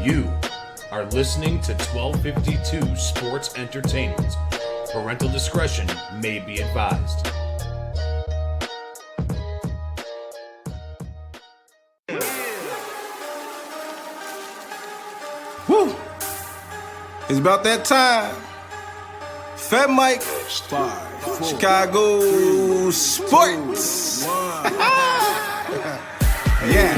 You are listening to 1252 Sports Entertainment. Parental discretion may be advised. Woo! It's about that time. FatMike, Chicago Sports. Yeah.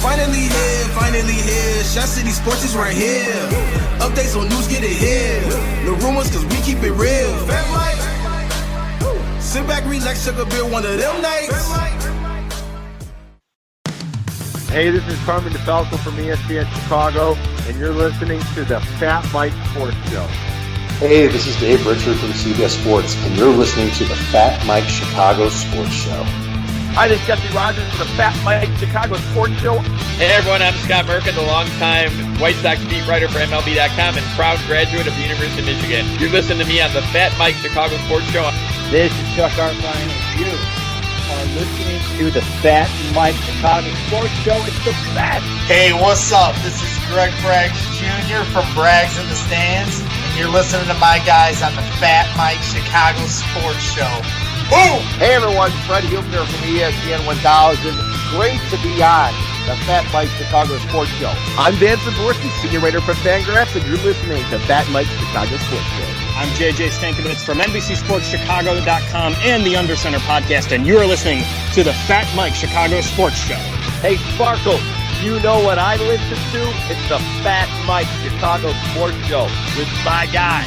Finally here. Shot City Sports is right here. Updates on news, get it here. No rumors, cause we keep it real. FatMike. Sit back, relax, sugar beer one of them nights. Hey, this is Carmen DeFalco from ESPN Chicago, and you're listening to the Fat Mike Sports Show. Hey, this is Dave Richard from CBS Sports, and you're listening to the Fat Mike Chicago Sports Show. Hi, this is Jesse Rogers from the Fat Mike Chicago Sports Show. Hey everyone, I'm Scott Merkin, the longtime White Sox beat writer for MLB.com and proud graduate of the University of Michigan. You're listening to me on the Fat Mike Chicago Sports Show. This is Chuck Arfine, and you are listening to the Fat Mike Chicago Sports Show. It's the best. Hey, what's up? This is Greg Braggs Jr. from Braggs in the Stands, and you're listening to my guys on the Fat Mike Chicago Sports Show. Boom! Hey everyone, Fred Hubner from ESPN1000. Great to be on the Fat Mike Chicago Sports Show. I'm Dan Zaborski, senior writer for Fangraphs, and you're listening to Fat Mike Chicago Sports Show. I'm JJ Stankovitz from NBCSportsChicago.com and the Undercenter podcast, and you're listening to the Fat Mike Chicago Sports Show. Hey Sparkle, you know what I listen to? It's the Fat Mike Chicago Sports Show with my guy,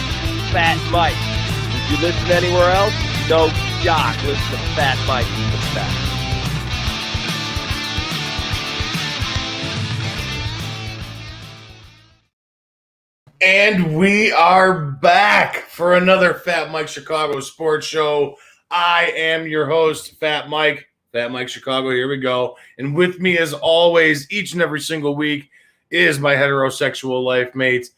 Fat Mike. If you listen anywhere else, no jock. Listen to Fat Mike. He's the best. And we are back for another Fat Mike Chicago Sports Show. I am your host, Fat Mike Chicago. Here we go. And with me, as always, each and every single week, is my heterosexual life mate,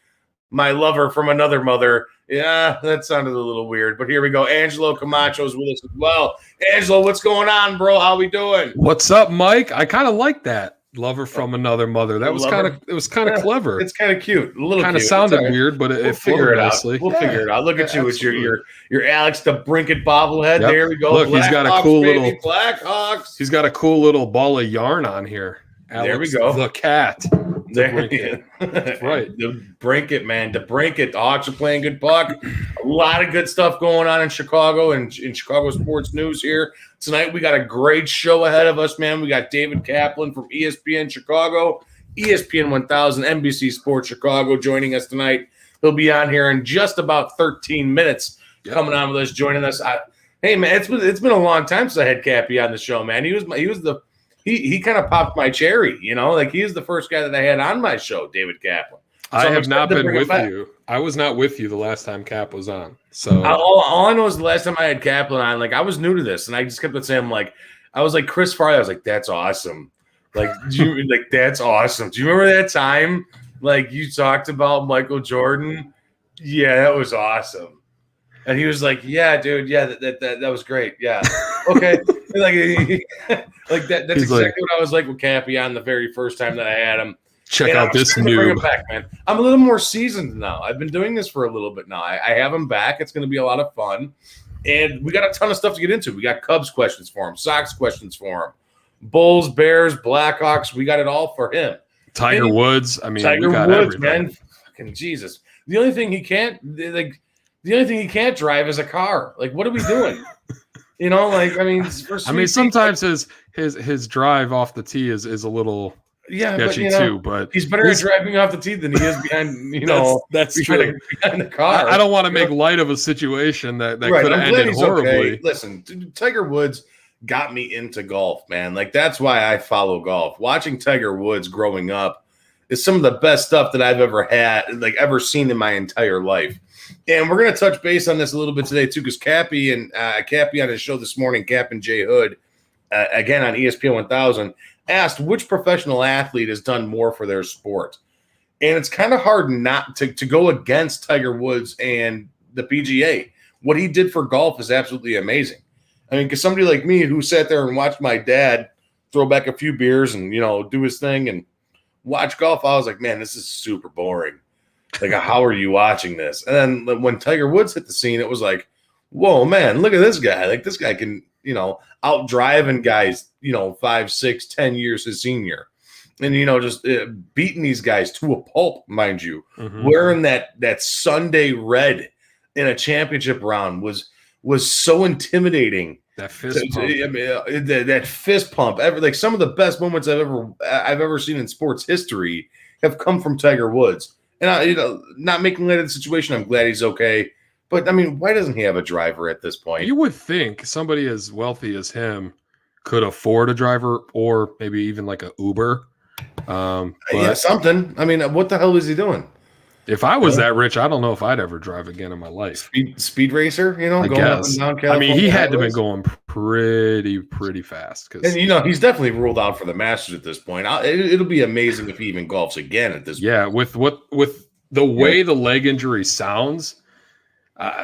my lover from another mother. Yeah, that sounded a little weird, but here we go. Angelo Camacho's with us as well. Angelo, what's going on, bro? How we doing? What's up, Mike? I kind of like that. Lover from another mother. That was kind of clever. It's kind of cute. A little kind of sounded weird, but it figure it nicely. out. We'll figure it out. Look at you with your Alex DeBrincat bobblehead. Yep. There we go. Look, he's got a cool little Blackhawks. He's got a cool little ball of yarn on here. Alex, there we go. The cat. That's right. The Brinket, man. The Brinket. The Hawks are playing good puck. A lot of good stuff going on in Chicago and in Chicago sports news here. Tonight we got a great show ahead of us, man. We got David Kaplan from ESPN Chicago, ESPN1000, NBC Sports Chicago joining us tonight. He'll be on here in just about 13 minutes. Yep. Coming on with us, joining us. Hey, man, it's been a long time since I had Kappy on the show, man. He kind of popped my cherry, you know, like he's the first guy that I had on my show, David Kaplan. So I have not been with you. I was not with you the last time Cap was on. So all I know is the last time I had Kaplan on, like I was new to this, and I just kept on saying, like, I was like Chris Farley. I was like, that's awesome. Like, that's awesome. Do you remember that time? Like you talked about Michael Jordan? Yeah, that was awesome. And he was like, "Yeah, dude, yeah, that was great. Yeah, okay." That's exactly what I was like with Kappy on the very first time that I had him. Check out this noob. Back, man. I'm a little more seasoned now. I've been doing this for a little bit now. I have him back. It's going to be a lot of fun, and we got a ton of stuff to get into. We got Cubs questions for him, Sox questions for him, Bulls, Bears, Blackhawks. We got it all for him. Tiger Woods. I mean, Tiger we got Woods, everything. man. Fucking Jesus. The only thing he can't drive is a car. Like, what are we doing? You know, like, I mean, sometimes his drive off the tee is a little sketchy too, but he's better at driving off the tee than he is behind, that's true. Behind the car. I don't want to make light of a situation that could have ended horribly. Okay. Listen, Tiger Woods got me into golf, man. Like, that's why I follow golf. Watching Tiger Woods growing up is some of the best stuff that I've ever seen in my entire life. And we're going to touch base on this a little bit today, too, because Kappy on his show this morning, Cap and Jay Hood, again on ESPN 1000, asked which professional athlete has done more for their sport. And it's kind of hard not to go against Tiger Woods and the PGA. What he did for golf is absolutely amazing. I mean, because somebody like me who sat there and watched my dad throw back a few beers and, do his thing and watch golf, I was like, man, this is super boring. Like, how are you watching this? And then when Tiger Woods hit the scene, it was like, whoa, man, look at this guy. Like, this guy can, out driving guys, 5, 6, 10 years his senior. And, just beating these guys to a pulp, mind you. Mm-hmm. Wearing that Sunday red in a championship round was so intimidating. That fist pump. That fist pump. Like, some of the best moments I've ever seen in sports history have come from Tiger Woods. And not making light of the situation, I'm glad he's okay. But I mean, why doesn't he have a driver at this point? You would think somebody as wealthy as him could afford a driver, or maybe even like a Uber. Yeah, something. I mean, what the hell is he doing? If I was that rich, I don't know if I'd ever drive again in my life. Speed racer, I going guess. Up and down California. I mean, he had to have been going pretty fast. And he's definitely ruled out for the Masters at this point. It'll be amazing if he even golfs again at this point. Yeah, with the way the leg injury sounds,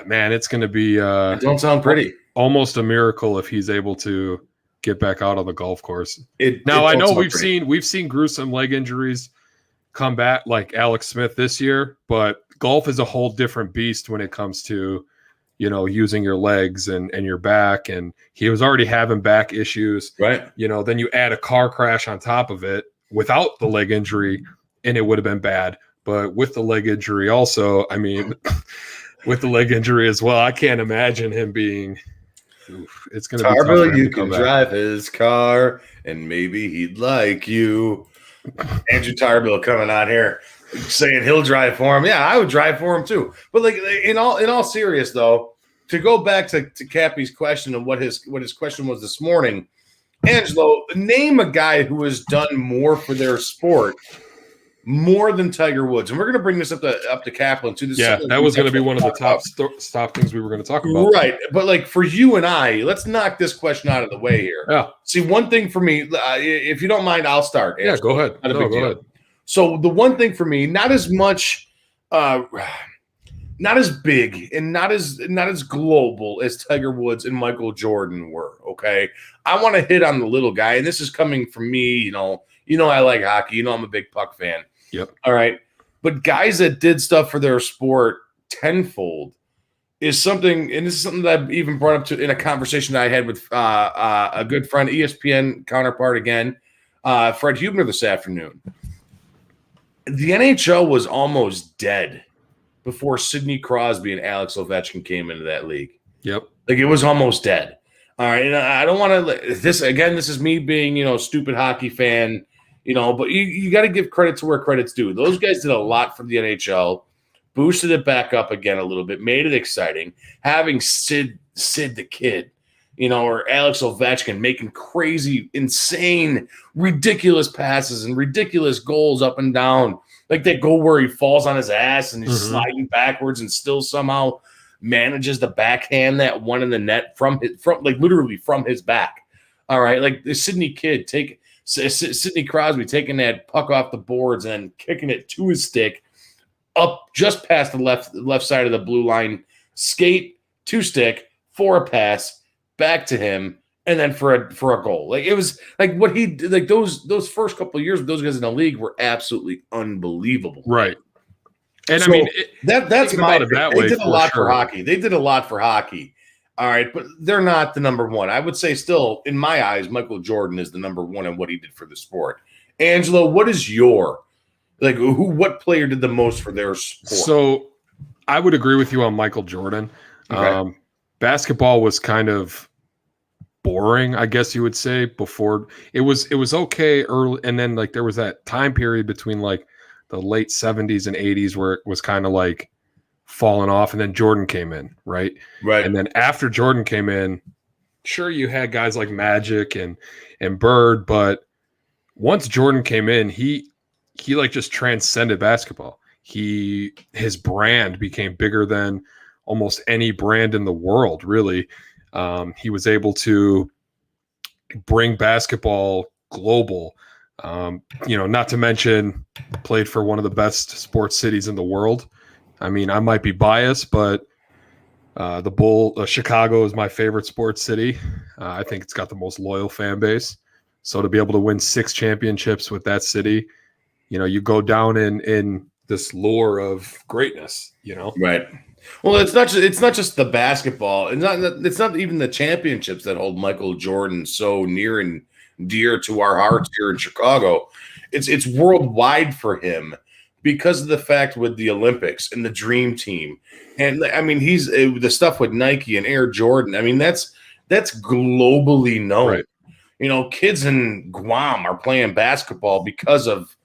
man, it's going to be it don't sound pretty. Almost a miracle if he's able to get back out on the golf course. I know we've seen gruesome leg injuries come back, like Alex Smith this year, but golf is a whole different beast when it comes to using your legs and your back, and he was already having back issues, right? Then you add a car crash on top of it without the leg injury, and it would have been bad. But with the leg injury also, I mean, with the leg injury as well, I can't imagine him being it's going to be Tarbill, you can drive his car and maybe he'd like you. Andrew Tarbill coming on here saying he'll drive for him. Yeah, I would drive for him too. But like in all serious though, to go back to Kappy's question and what his question was this morning, Angelo, name a guy who has done more for their sport more than Tiger Woods. And we're going to bring this up to Kaplan too. That was going to be one of the top things we were going to talk about. Right. But like for you and I, let's knock this question out of the way here. Yeah. See, one thing for me, if you don't mind, I'll start. Yeah, go ahead. Go ahead. So the one thing for me, not as much, not as big and not as global as Tiger Woods and Michael Jordan were. Okay. I want to hit on the little guy. And this is coming from me, I like hockey. I'm a big puck fan. Yep. All right. But guys that did stuff for their sport tenfold is something, and this is something that I've even brought up in a conversation that I had with a good friend, ESPN counterpart again, Fred Huebner this afternoon. The NHL was almost dead before Sidney Crosby and Alex Ovechkin came into that league. Yep. Like, it was almost dead. All right. And I don't want to – this is me being, stupid hockey fan. But you got to give credit to where credit's due. Those guys did a lot for the NHL, boosted it back up again a little bit, made it exciting. Having Sid the Kid, or Alex Ovechkin making crazy, insane, ridiculous passes and ridiculous goals up and down. Like that goal where he falls on his ass and he's sliding backwards and still somehow manages to backhand that one in the net from literally from his back. All right, like the Sidney Crosby taking that puck off the boards and then kicking it to his stick up just past the left side of the blue line, skate to stick for a pass back to him, and then for a goal. Like, it was like what he did. Like those first couple of years with those guys in the league were absolutely unbelievable. Right. And so I mean, that's my about it that they way. Did a lot for hockey. They did a lot for hockey. All right, but they're not the number one. I would say still, in my eyes, Michael Jordan is the number one in what he did for the sport. Angelo, what is what player did the most for their sport? So I would agree with you on Michael Jordan. Okay. Basketball was kind of boring, I guess you would say, before. It was okay early, and then like there was that time period between like the late 70s and 80s where it was kind of like falling off, and then Jordan came in, right? And then after Jordan came in, sure, you had guys like Magic and Bird, but once Jordan came in, he like just transcended basketball. His brand became bigger than almost any brand in the world, really. He was able to bring basketball global. Not to mention played for one of the best sports cities in the world. I mean, I might be biased, but Chicago is my favorite sports city. I think it's got the most loyal fan base. So to be able to win 6 championships with that city you go down in this lore of greatness, Right. Well, it's not just the basketball. It's not even the championships that hold Michael Jordan so near and dear to our hearts here in Chicago. It's worldwide for him because of the fact with the Olympics and the Dream Team. And I mean, he's the stuff with Nike and Air Jordan. I mean, that's globally known. Right. Kids in Guam are playing basketball because of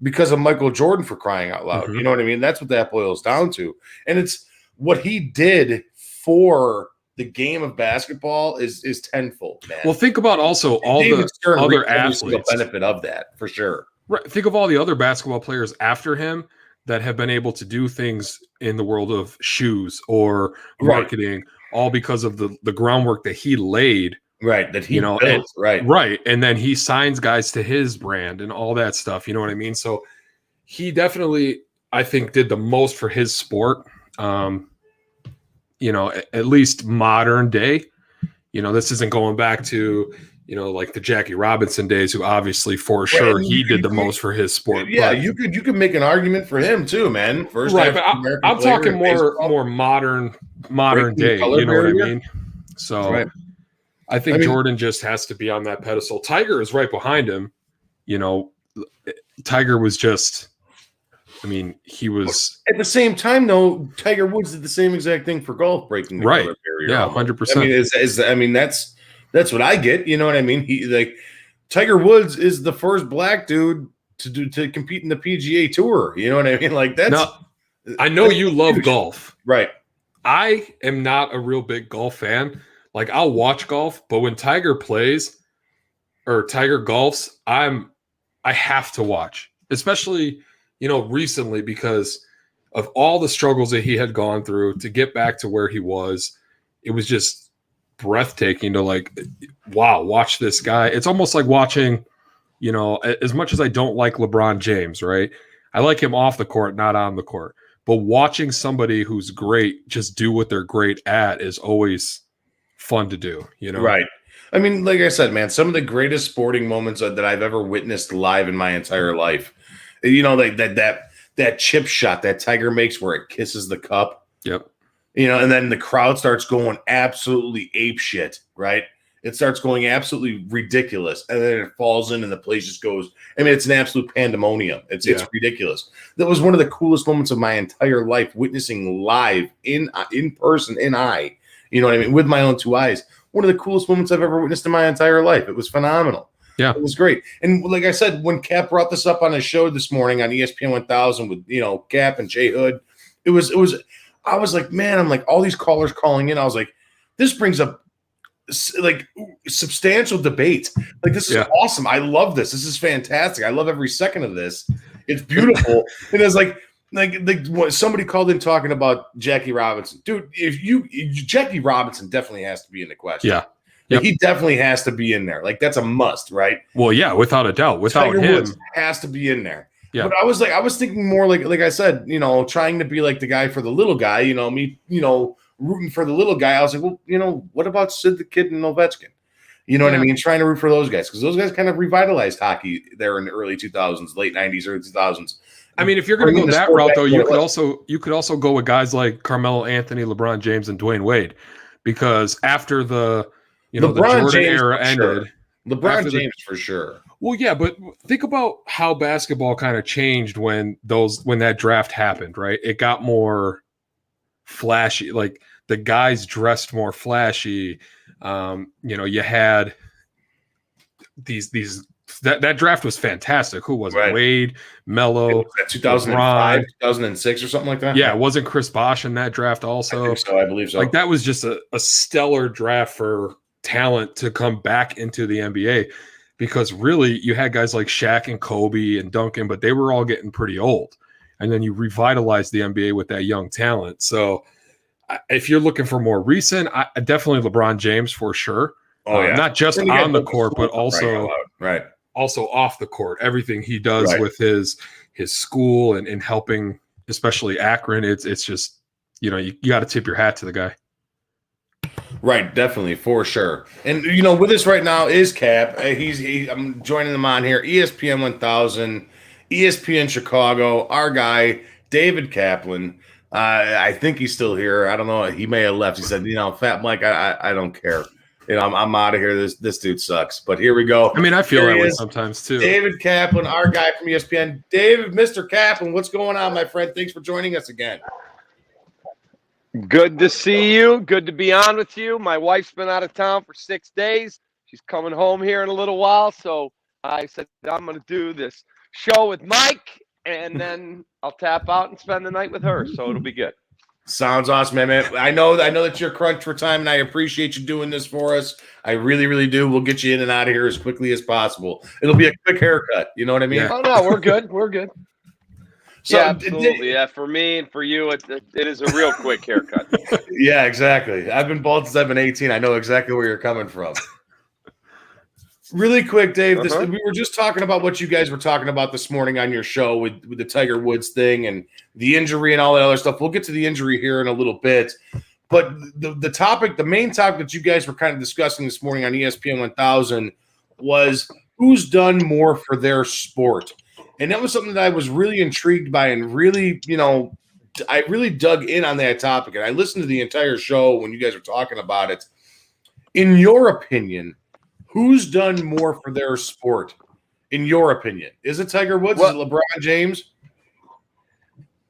Michael Jordan, for crying out loud. Mm-hmm. You know what I mean? That's what that boils down to. And it's what he did for the game of basketball is tenfold, man. Well, think about also all the other athletes. Benefit of that, for sure. Right. Think of all the other basketball players after him that have been able to do things in the world of shoes or marketing, all because of the groundwork that he laid. Right. That he built. Right. And then he signs guys to his brand and all that stuff. You know what I mean? So he definitely, I think, did the most for his sport. At least modern day. This isn't going back to, like the Jackie Robinson days, who obviously for sure he did the most for his sport. Yeah, you could make an argument for him too, man. First, right? But I'm talking more modern day. You know what I mean? So I think Jordan just has to be on that pedestal. Tiger is right behind him. Tiger was just. I mean, he was at the same time, though. Tiger Woods did the same exact thing for golf, breaking the color barrier. Yeah, 100%. I mean, that's what I get. You know what I mean? Tiger Woods is the first black dude to compete in the PGA Tour. You know what I mean? Like that's. Now, I know you love golf, right? I am not a real big golf fan. Like I'll watch golf, but when Tiger plays or Tiger golfs, I have to watch, especially. Recently, because of all the struggles that he had gone through to get back to where he was, it was just breathtaking to wow, watch this guy. It's almost like watching, as much as I don't like LeBron James, right? I like him off the court, not on the court. But watching somebody who's great just do what they're great at is always fun to do, Right. I mean, like I said, man, some of the greatest sporting moments that I've ever witnessed live in my entire life. Like that chip shot that Tiger makes where it kisses the cup. Yep. And then the crowd starts going absolutely ape shit, right? It starts going absolutely ridiculous. And then it falls in and the place just goes. I mean, it's an absolute pandemonium. It's ridiculous. That was one of the coolest moments of my entire life, witnessing live in person, in eye. You know what I mean? With my own two eyes. One of the coolest moments I've ever witnessed in my entire life. It was phenomenal. Yeah, it was great. And like I said, when Cap brought this up on his show this morning on ESPN 1000 with, Cap and Jay Hood, I was like, man, I'm like, all these callers calling in. I was like, this brings up substantial debate. Like, this is awesome. I love this. This is fantastic. I love every second of this. It's beautiful. And it's like somebody called in talking about Jackie Robinson. Dude, Jackie Robinson definitely has to be in the question. Yeah. Yep. He definitely has to be in there. Like, that's a must, right? Well, yeah, without a doubt. Without Tiger him, Woods has to be in there. Yeah. But I was thinking more like I said, trying to be like the guy for the little guy. Me, rooting for the little guy. I was like, well, what about Sid the Kid and Ovechkin? You know what I mean? Trying to root for those guys because those guys kind of revitalized hockey there in the early 2000s, late 90s, early 2000s. I mean, if you're going to go that route, though, you could also go with guys like Carmelo Anthony, LeBron James, and Dwayne Wade, because after the the Jordan James era ended. LeBron James for sure. Well, yeah, but think about how basketball kind of changed when that draft happened, right? It got more flashy. Like the guys dressed more flashy. You had these that draft was fantastic. Who was it? Wade, Melo, 2005, 2006 or something like that. Yeah, wasn't Chris Bosh in that draft also? I believe so. Like that was just a stellar draft for talent to come back into the NBA, because really you had guys like Shaq and Kobe and Duncan, but they were all getting pretty old. And then you revitalized the NBA with that young talent. So if you're looking for more recent, definitely LeBron James for sure. Oh, yeah. Not just on the court, but also also off the court. Everything he does with his school and helping, especially Akron, it's just, you got to tip your hat to the guy. Right, definitely, for sure. And, with us right now is Cap. I'm joining them on here, ESPN 1000, ESPN Chicago, our guy, David Kaplan. I think he's still here. I don't know. He may have left. He said, Fat Mike, I don't care. I'm out of here. This dude sucks. But here we go. I mean, I feel that way sometimes too. David Kaplan, our guy from ESPN. David, Mr. Kaplan, what's going on, my friend? Thanks for joining us again. Good to see you. Good to be on with you. My wife's been out of town for 6 days. She's coming home here in a little while. So I said, I'm going to do this show with Mike, and then I'll tap out and spend the night with her. So it'll be good. Sounds awesome, man. I know that you're crunched for time, and I appreciate you doing this for us. I really, really do. We'll get you in and out of here as quickly as possible. It'll be a quick haircut. You know what I mean? Oh, no, we're good. We're good. So, yeah, absolutely. Yeah, for me and for you, it is a real quick haircut. Yeah, exactly. I've been bald since I've been 18. I know exactly where you're coming from. Really quick, Dave, we were just talking about what you guys were talking about this morning on your show with the Tiger Woods thing and the injury and all that other stuff. We'll get to the injury here in a little bit. But the main topic that you guys were kind of discussing this morning on ESPN 1000 was who's done more for their sport. And that was something that I was really intrigued by and really, I really dug in on that topic. And I listened to the entire show when you guys were talking about it. In your opinion, who's done more for their sport, in your opinion? Is it Tiger Woods? Is it LeBron James?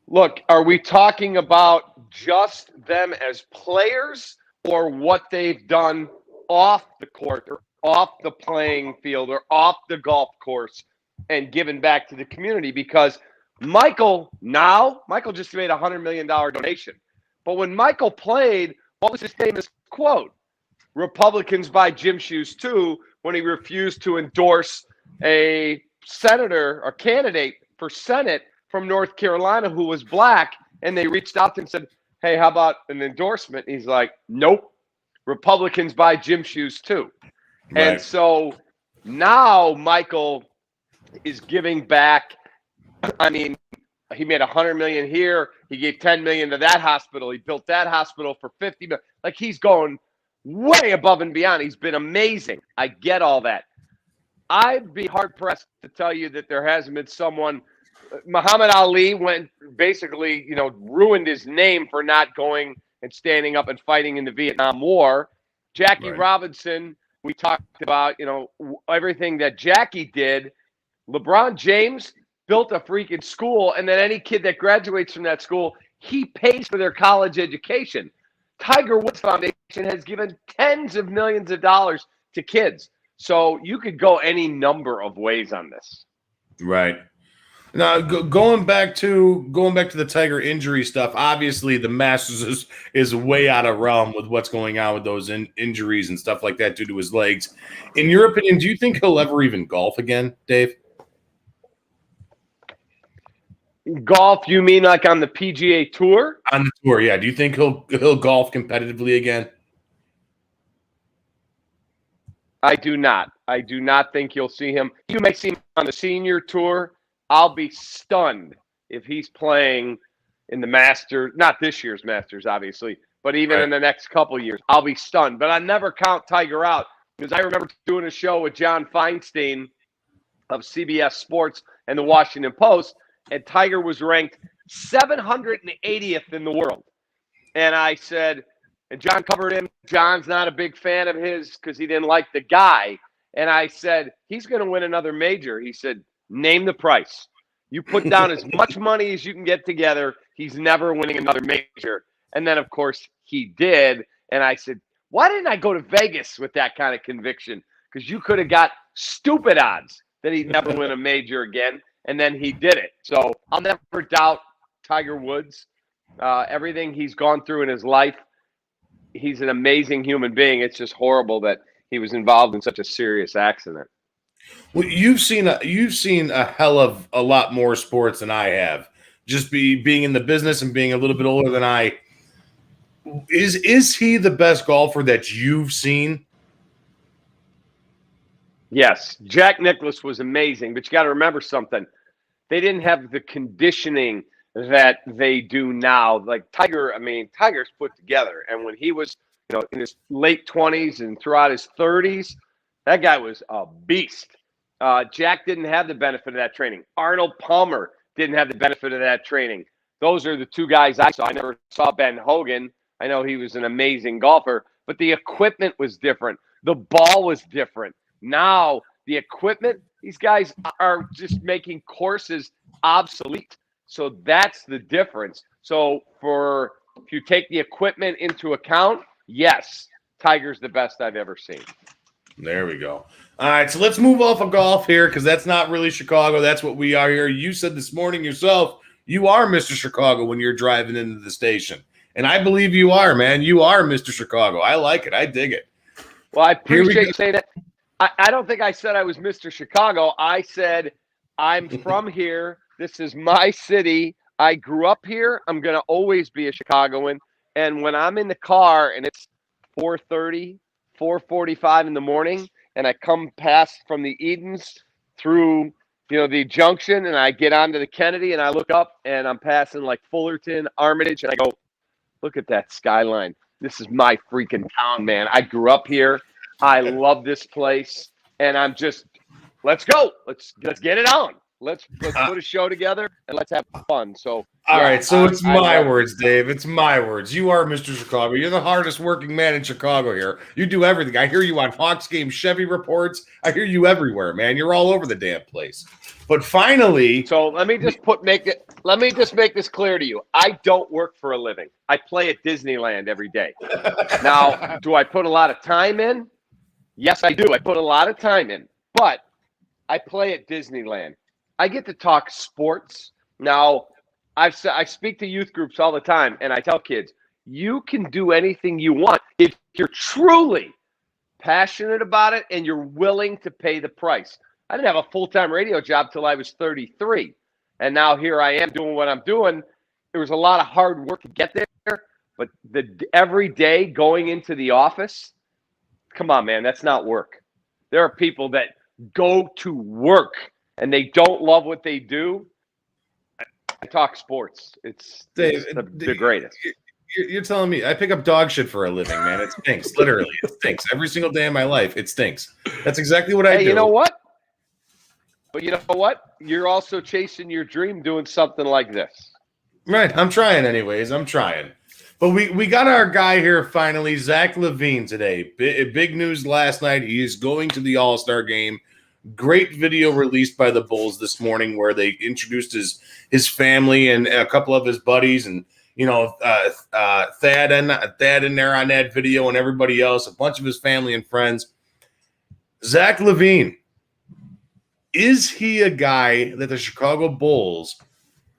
Look, are we talking about just them as players or what they've done off the court or off the playing field or off the golf course and given back to the community? Because Michael just made a $100 million donation. But when Michael played, what was his famous quote? Republicans buy gym shoes too, when he refused to endorse a senator or candidate for Senate from North Carolina who was black, and they reached out to him and said, hey, how about an endorsement? He's like, nope, Republicans buy gym shoes too. Right. And so now Michael is giving back. I mean, he made $100 million here. He gave $10 million to that hospital. He built that hospital for $50 million. Like, he's going way above and beyond. He's been amazing. I get all that. I'd be hard-pressed to tell you that there hasn't been someone. Muhammad Ali went basically, ruined his name for not going and standing up and fighting in the Vietnam War. Jackie Robinson, we talked about, everything that Jackie did. LeBron James built a freaking school, and then any kid that graduates from that school, he pays for their college education. Tiger Woods Foundation has given tens of millions of dollars to kids. So you could go any number of ways on this. Right. Now, going back to the Tiger injury stuff, obviously the Masters is way out of realm with what's going on with those injuries and stuff like that due to his legs. In your opinion, do you think he'll ever even golf again, Dave? Golf, you mean like on the PGA Tour? On the tour, yeah. Do you think he'll golf competitively again? I do not. I do not think you'll see him. You may see him on the senior tour. I'll be stunned if he's playing in the Masters, not this year's Masters, obviously, but even in the next couple of years. I'll be stunned. But I never count Tiger out, because I remember doing a show with John Feinstein of CBS Sports and the Washington Post, and Tiger was ranked 780th in the world. And I said, and John covered him. John's not a big fan of his because he didn't like the guy. And I said, he's going to win another major. He said, name the price. You put down as much money as you can get together. He's never winning another major. And then, of course, he did. And I said, why didn't I go to Vegas with that kind of conviction? Because you could have got stupid odds that he'd never win a major again. And then he did it. So I'll never doubt Tiger Woods. Everything he's gone through in his life, he's an amazing human being. It's just horrible that he was involved in such a serious accident. Well, you've seen a hell of a lot more sports than I have. Just being in the business and being a little bit older than I. Is he the best golfer that you've seen? Yes, Jack Nicklaus was amazing, but you got to remember something. They didn't have the conditioning that they do now. Like Tiger, Tiger's put together. And when he was, in his late 20s and throughout his 30s, that guy was a beast. Jack didn't have the benefit of that training. Arnold Palmer didn't have the benefit of that training. Those are the two guys I saw. I never saw Ben Hogan. I know he was an amazing golfer, but the equipment was different. The ball was different. Now, the equipment, these guys are just making courses obsolete. So that's the difference. So if you take the equipment into account, yes, Tiger's the best I've ever seen. There we go. All right, so let's move off of golf here because that's not really Chicago. That's what we are here. You said this morning yourself, you are Mr. Chicago when you're driving into the station. And I believe you are, man. You are Mr. Chicago. I like it. I dig it. Well, I appreciate you saying that. I don't think I said I was Mr. Chicago. I said I'm from here. This is my city. I grew up here. I'm going to always be a Chicagoan. And when I'm in the car and it's 4:30, 4:45 in the morning, and I come past from the Edens through, the junction, and I get onto the Kennedy, and I look up, and I'm passing like Fullerton, Armitage, and I go, look at that skyline. This is my freaking town, man. I grew up here. I love this place, and I'm just, let's go. Let's get it on. Let's put a show together and let's have fun. So, all right. So it's my words, Dave. It's my words. You are Mr. Chicago. You're the hardest working man in Chicago here. You do everything. I hear you on Hawks game, Chevy reports. I hear you everywhere, man. You're all over the damn place. But finally, so let me just make this clear to you. I don't work for a living. I play at Disneyland every day. Now, do I put a lot of time in? Yes, I do. I put a lot of time in, but I play at Disneyland. I get to talk sports. Now, I speak to youth groups all the time, and I tell kids, you can do anything you want if you're truly passionate about it and you're willing to pay the price. I didn't have a full-time radio job till I was 33, and now here I am doing what I'm doing. There was a lot of hard work to get there, but every day going into the office, come on, man, that's not work. There are people that go to work and they don't love what they do. I talk sports. It's the greatest. You're telling me I pick up dog shit for a living, man. It stinks. Literally, it stinks. Every single day of my life, it stinks. That's exactly what I do. You know what? But you know what? You're also chasing your dream doing something like this. Right. I'm trying anyways. I'm trying. But we got our guy here finally, Zach Levine, today. Big news last night. He is going to the All-Star game. Great video released by the Bulls this morning where they introduced his family and a couple of his buddies and, Thad in there on that video and everybody else, a bunch of his family and friends. Zach Levine, is he a guy that the Chicago Bulls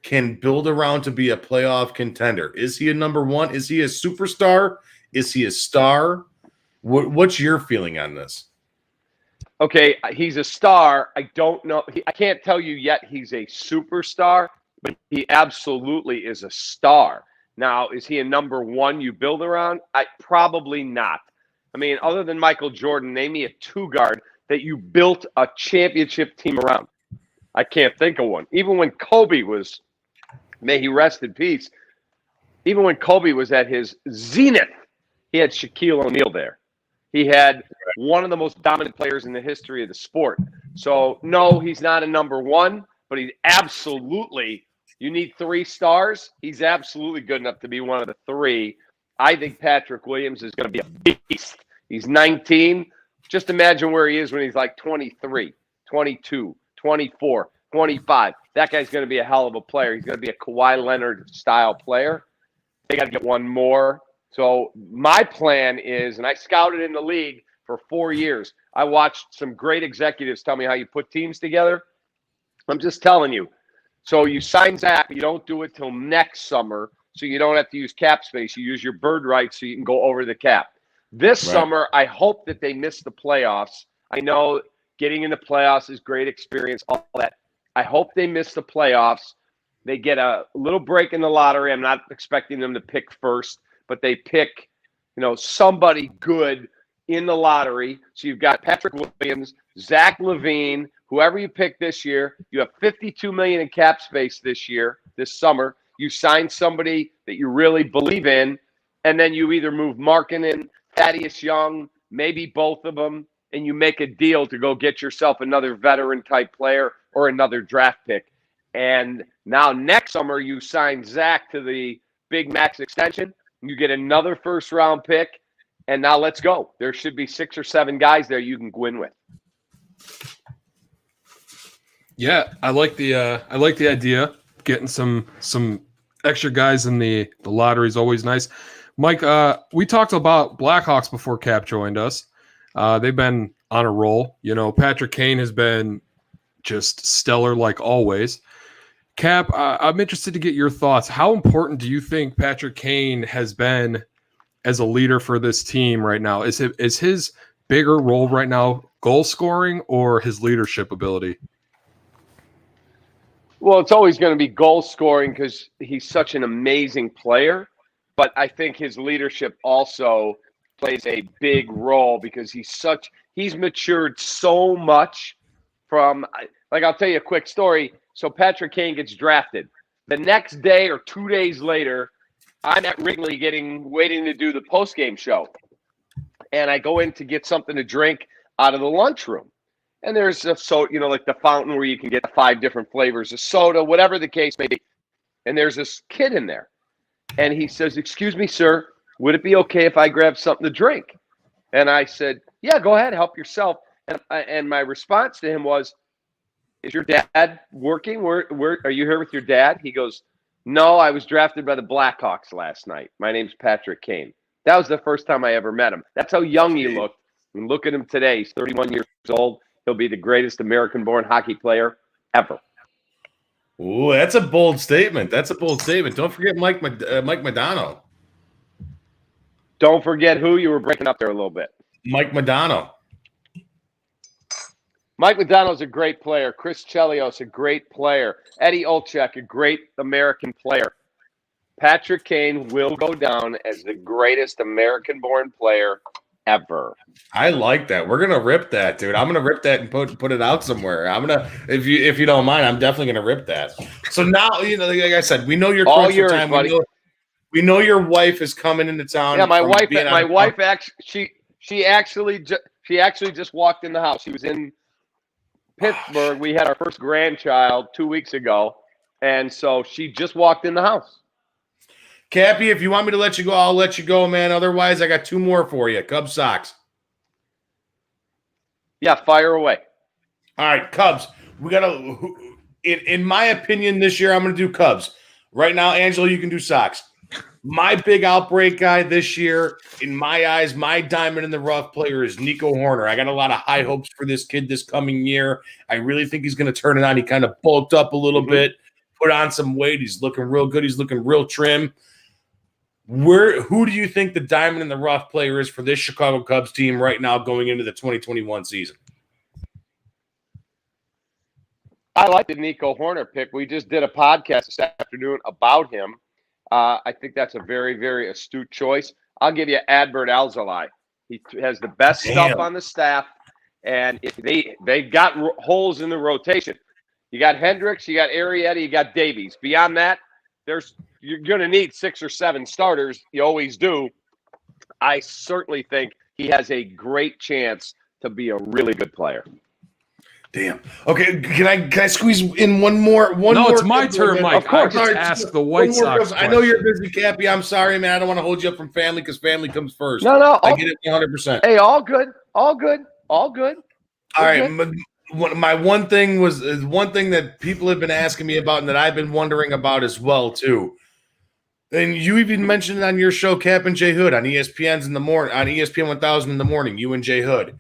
can build around to be a playoff contender? Is he a number one? Is he a superstar? Is he a star? What's your feeling on this? Okay, he's a star. I don't know. I can't tell you yet he's a superstar, but he absolutely is a star. Now, is he a number one you build around? Probably not. I mean, other than Michael Jordan, name me a two-guard that you built a championship team around. I can't think of one. Even when Kobe was, may he rest in peace, even when Kobe was at his zenith, he had Shaquille O'Neal there. He had one of the most dominant players in the history of the sport. So, no, he's not a number one, but he's absolutely, you need 3 stars. He's absolutely good enough to be one of the 3. I think Patrick Williams is going to be a beast. He's 19. Just imagine where he is when he's like 23, 22, 24, 25. That guy's going to be a hell of a player. He's going to be a Kawhi Leonard-style player. They got to get one more. So my plan is, and I scouted in the league for 4 years. I watched some great executives tell me how you put teams together. I'm just telling you. So you sign Zach, but you don't do it till next summer, so you don't have to use cap space. You use your bird rights so you can go over the cap. This summer, I hope that they miss the playoffs. I know getting in the playoffs is great experience, all that. I hope they miss the playoffs. They get a little break in the lottery. I'm not expecting them to pick first, but they pick, somebody good in the lottery. So you've got Patrick Williams, Zach Levine, whoever you pick this year. You have $52 million in cap space this summer. You sign somebody that you really believe in, and then you either move Markkanen, Thaddeus Young, maybe both of them, and you make a deal to go get yourself another veteran type player or another draft pick. And now next summer you sign Zach to the big max extension. You get another first round pick, and now let's go. There should be 6 or 7 guys there you can win with. Yeah, I like the idea. Getting some extra guys in the lottery is always nice. Mike, we talked about Blackhawks before Cap joined us. They've been on a roll. You know, Patrick Kane has been just stellar like always. Cap, I'm interested to get your thoughts. How important do you think Patrick Kane has been as a leader for this team right now? Is his bigger role right now goal scoring or his leadership ability? Well, it's always going to be goal scoring because he's such an amazing player. But I think his leadership also plays a big role because he's matured so much from, like, I'll tell you a quick story. So Patrick Kane gets drafted. The next day or 2 days later, I'm at Wrigley waiting to do the post-game show. And I go in to get something to drink out of the lunchroom. And there's a soda, like the fountain where you can get 5 different flavors of soda, whatever the case may be. And there's this kid in there. And he says, "Excuse me, sir, would it be okay if I grab something to drink?" And I said, "Yeah, go ahead, help yourself." And my response to him was, "Is your dad working? Where are you here with your dad?" He goes, "No, I was drafted by the Blackhawks last night. My name's Patrick Kane." That was the first time I ever met him. That's how young he looked. And look at him today. He's 31 years old. He'll be the greatest American-born hockey player ever. Ooh, that's a bold statement. Don't forget Mike Modano. Don't forget who? You were breaking up there a little bit. Mike Modano. Mike Modano's a great player. Chris Chelios, a great player. Eddie Olczyk, a great American player. Patrick Kane will go down as the greatest American-born player ever. I like that. We're gonna rip that, dude. I'm gonna rip that and put it out somewhere. I'm gonna, if you don't mind, I'm definitely gonna rip that. So now, like I said, we know you're all yours, time. Buddy. We know your wife is coming into town. Yeah, my wife actually, she actually just walked in the house. She was in Pittsburgh. We had our first grandchild 2 weeks ago, and so she just walked in the house. Kappy, if you want me to let you go, I'll let you go, man. Otherwise, I got 2 more for you. Cubs socks. Yeah, fire away. All right, Cubs. We got to, in my opinion, this year, I'm going to do Cubs. Right now, Angelo, you can do socks. My big outbreak guy this year, in my eyes, my diamond in the rough player is Nico Horner. I got a lot of high hopes for this kid this coming year. I really think he's going to turn it on. He kind of bulked up a little bit, put on some weight. He's looking real good. He's looking real trim. Who do you think the diamond in the rough player is for this Chicago Cubs team right now going into the 2021 season? I like the Nico Horner pick. We just did a podcast this afternoon about him. I think that's a very, very astute choice. I'll give you Adbert Alzolay. He has the best stuff on the staff, and they've got holes in the rotation. You got Hendricks, you got Arrieta, you got Davies. Beyond that, you're going to need 6 or 7 starters. You always do. I certainly think he has a great chance to be a really good player. Damn. Okay, can I squeeze in one more? No, it's my turn, Mike. Of course. I just ask the White Sox. I know you're busy, Kappy. I'm sorry, man. I don't want to hold you up from family because family comes first. No. I get it 100%. Hey, all good. All right. My one thing was one thing that people have been asking me about and that I've been wondering about as well, too. And you even mentioned it on your show, Cap and Jay Hood, on ESPNs in the morning, on ESPN 1000 in the morning, you and Jay Hood.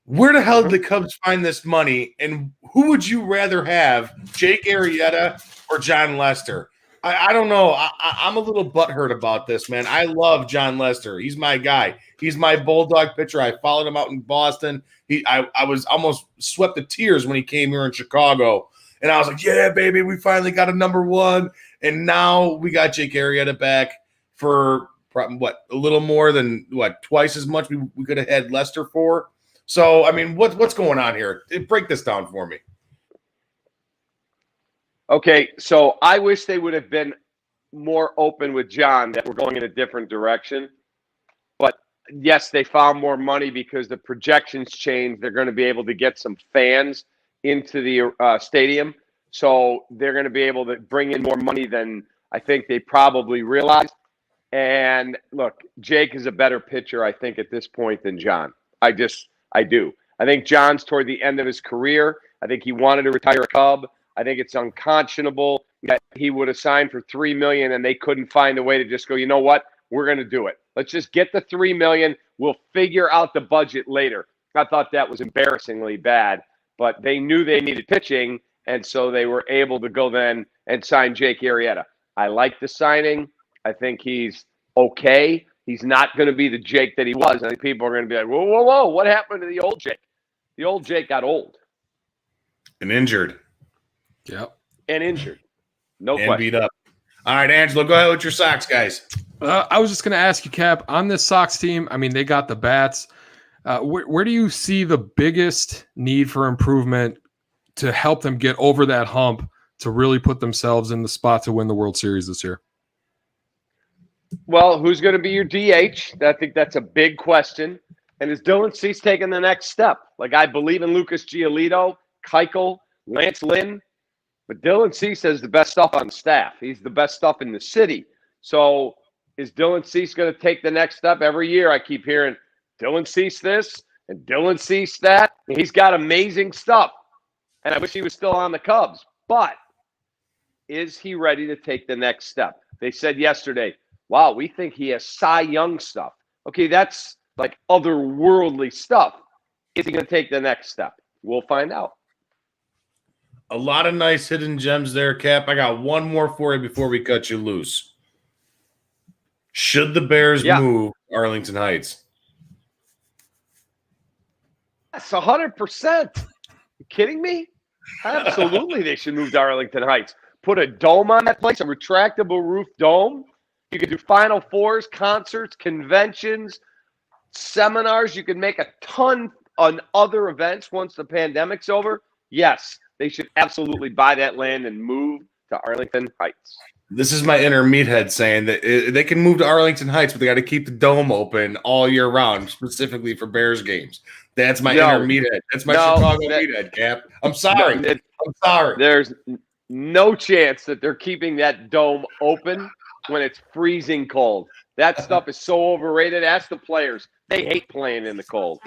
Where the hell did the Cubs find this money, and who would you rather have, Jake Arrieta or John Lester? I don't know. I'm a little butthurt about this, man. I love John Lester. He's my guy. He's my Bulldog pitcher. I followed him out in Boston. I was almost swept to tears when he came here in Chicago. And I was like, yeah, baby, we finally got a number 1. And now we got Jake Arrieta back for, a little more than, twice as much we could have had Lester for. So, I mean, what's going on here? Break this down for me. Okay, so I wish they would have been more open with John that we're going in a different direction. But yes, they found more money because the projections changed. They're going to be able to get some fans into the stadium. So they're going to be able to bring in more money than I think they probably realized. And look, Jake is a better pitcher, I think, at this point than John. I do. I think John's toward the end of his career. I think he wanted to retire a Cub. I think it's unconscionable that he would have signed for $3 million and they couldn't find a way to just go, you know what? We're going to do it. Let's just get the $3 million. We'll figure out the budget later. I thought that was embarrassingly bad, but they knew they needed pitching, and so they were able to go then and sign Jake Arrieta. I like the signing. I think he's okay. He's not going to be the Jake that he was. I think people are going to be like, whoa, whoa, whoa, what happened to the old Jake? The old Jake got old. And injured. Yep. And injured. No and question. Beat up. All right, Angelo, go ahead with your Sox, guys. I was just going to ask you, Cap, on this Sox team, I mean, they got the bats. Where do you see the biggest need for improvement to help them get over that hump to really put themselves in the spot to win the World Series this year? Well, who's going to be your DH? I think that's a big question. And is Dylan Cease taking the next step? Like, I believe in Lucas Giolito, Keuchel, Lance Lynn, but Dylan Cease has the best stuff on the staff. He's the best stuff in the city. So is Dylan Cease going to take the next step? Every year I keep hearing Dylan Cease this and Dylan Cease that. He's got amazing stuff. And I wish he was still on the Cubs. But is he ready to take the next step? They said yesterday, wow, we think he has Cy Young stuff. Okay, that's like otherworldly stuff. Is he going to take the next step? We'll find out. A lot of nice hidden gems there, Cap. I got one more for you before we cut you loose. Should the Bears move Arlington Heights? That's 100%. You kidding me? Absolutely, they should move to Arlington Heights. Put a dome on that place, a retractable roof dome. You could do Final Fours, concerts, conventions, seminars. You could make a ton on other events once the pandemic's over. Yes, they should absolutely buy that land and move to Arlington Heights. This is my inner meathead saying that they can move to Arlington Heights, but they got to keep the dome open all year round, specifically for Bears games. That's my inner meathead. That's my Chicago meathead, Cap. I'm sorry. I'm sorry. There's no chance that they're keeping that dome open when it's freezing cold. That stuff is so overrated. Ask the players. They hate playing in the cold.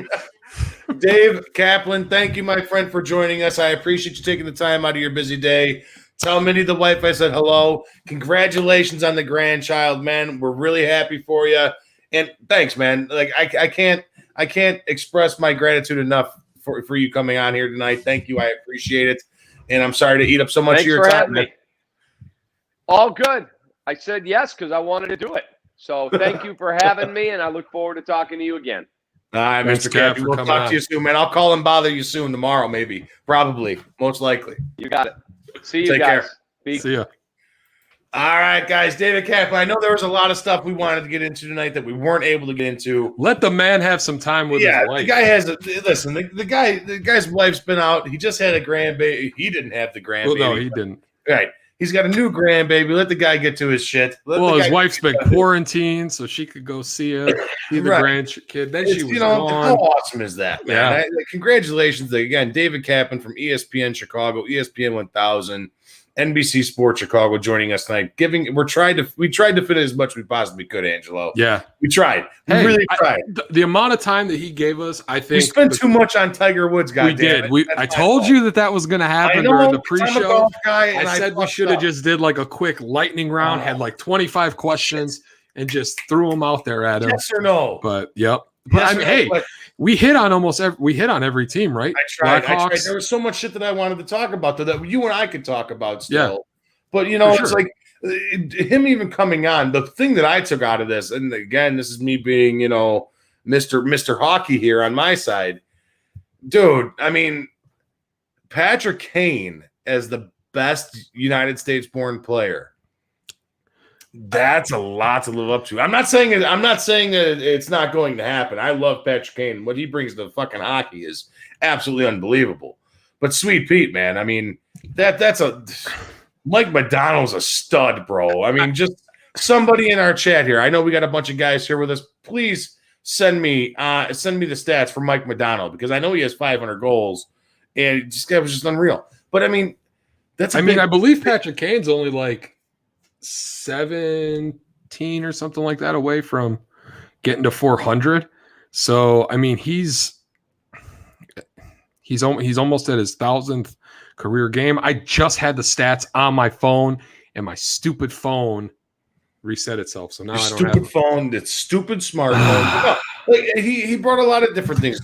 Dave Kaplan, thank you, my friend, for joining us. I appreciate you taking the time out of your busy day. Tell Minnie the wife I said hello. Congratulations on the grandchild, man. We're really happy for you. And thanks, man. Like I can't express my gratitude enough for you coming on here tonight. Thank you. I appreciate it. And I'm sorry to eat up so much of your time. Me. All good. I said yes because I wanted to do it. So thank you for having me, and I look forward to talking to you again. All right, Mr. Kappy. We'll talk to you soon, man. I'll call and bother you soon tomorrow, maybe. Probably. Most likely. You got it. See you Take guys. Care. See ya. All right, guys. David Kaplan. I know there was a lot of stuff we wanted to get into tonight that we weren't able to get into. Let the man have some time with his wife. The guy has the guy's wife's been out. He just had a grandbaby. He didn't have the grandbaby. Well, no, he didn't. Right. He's got a new grandbaby. Let the guy get to his shit. His wife's been quarantined, so she could go see the grandkid. Then she was gone. How awesome is that, man? Congratulations again, David Kaplan from ESPN Chicago, ESPN1000, NBC Sports Chicago, joining us tonight. We tried to fit as much as we possibly could, Angelo. Yeah, we tried. We really tried. The amount of time that he gave us, I think we spent too much on Tiger Woods. We did. I told you that was going to happen during the pre-show. I said we should have just did like a quick lightning round, had like 25 questions, and just threw them out there at him. Yes or no? But yep. But we hit on every team, right? I tried. There was so much shit that I wanted to talk about that you and I could talk about still. Yeah. But it's like him even coming on. The thing that I took out of this, and again, this is me being, Mr. Hockey here on my side. Dude, I mean, Patrick Kane as the best United States born player. That's a lot to live up to. I'm not saying that it's not going to happen. I love Patrick Kane. What he brings to fucking hockey is absolutely unbelievable. But Sweet Pete, man, I mean, that's a Mike McDonald's a stud, bro. I mean, just somebody in our chat here. I know we got a bunch of guys here with us. Please send me the stats for Mike Modano, because I know he has 500 goals, and that was just unreal. But I mean, I believe Patrick Kane's only like 17 or something like that away from getting to 400. So I mean, he's almost at his 1,000th career game. I just had the stats on my phone, and my stupid phone reset itself. So now I don't have phone. It's stupid smartphone. He brought a lot of different things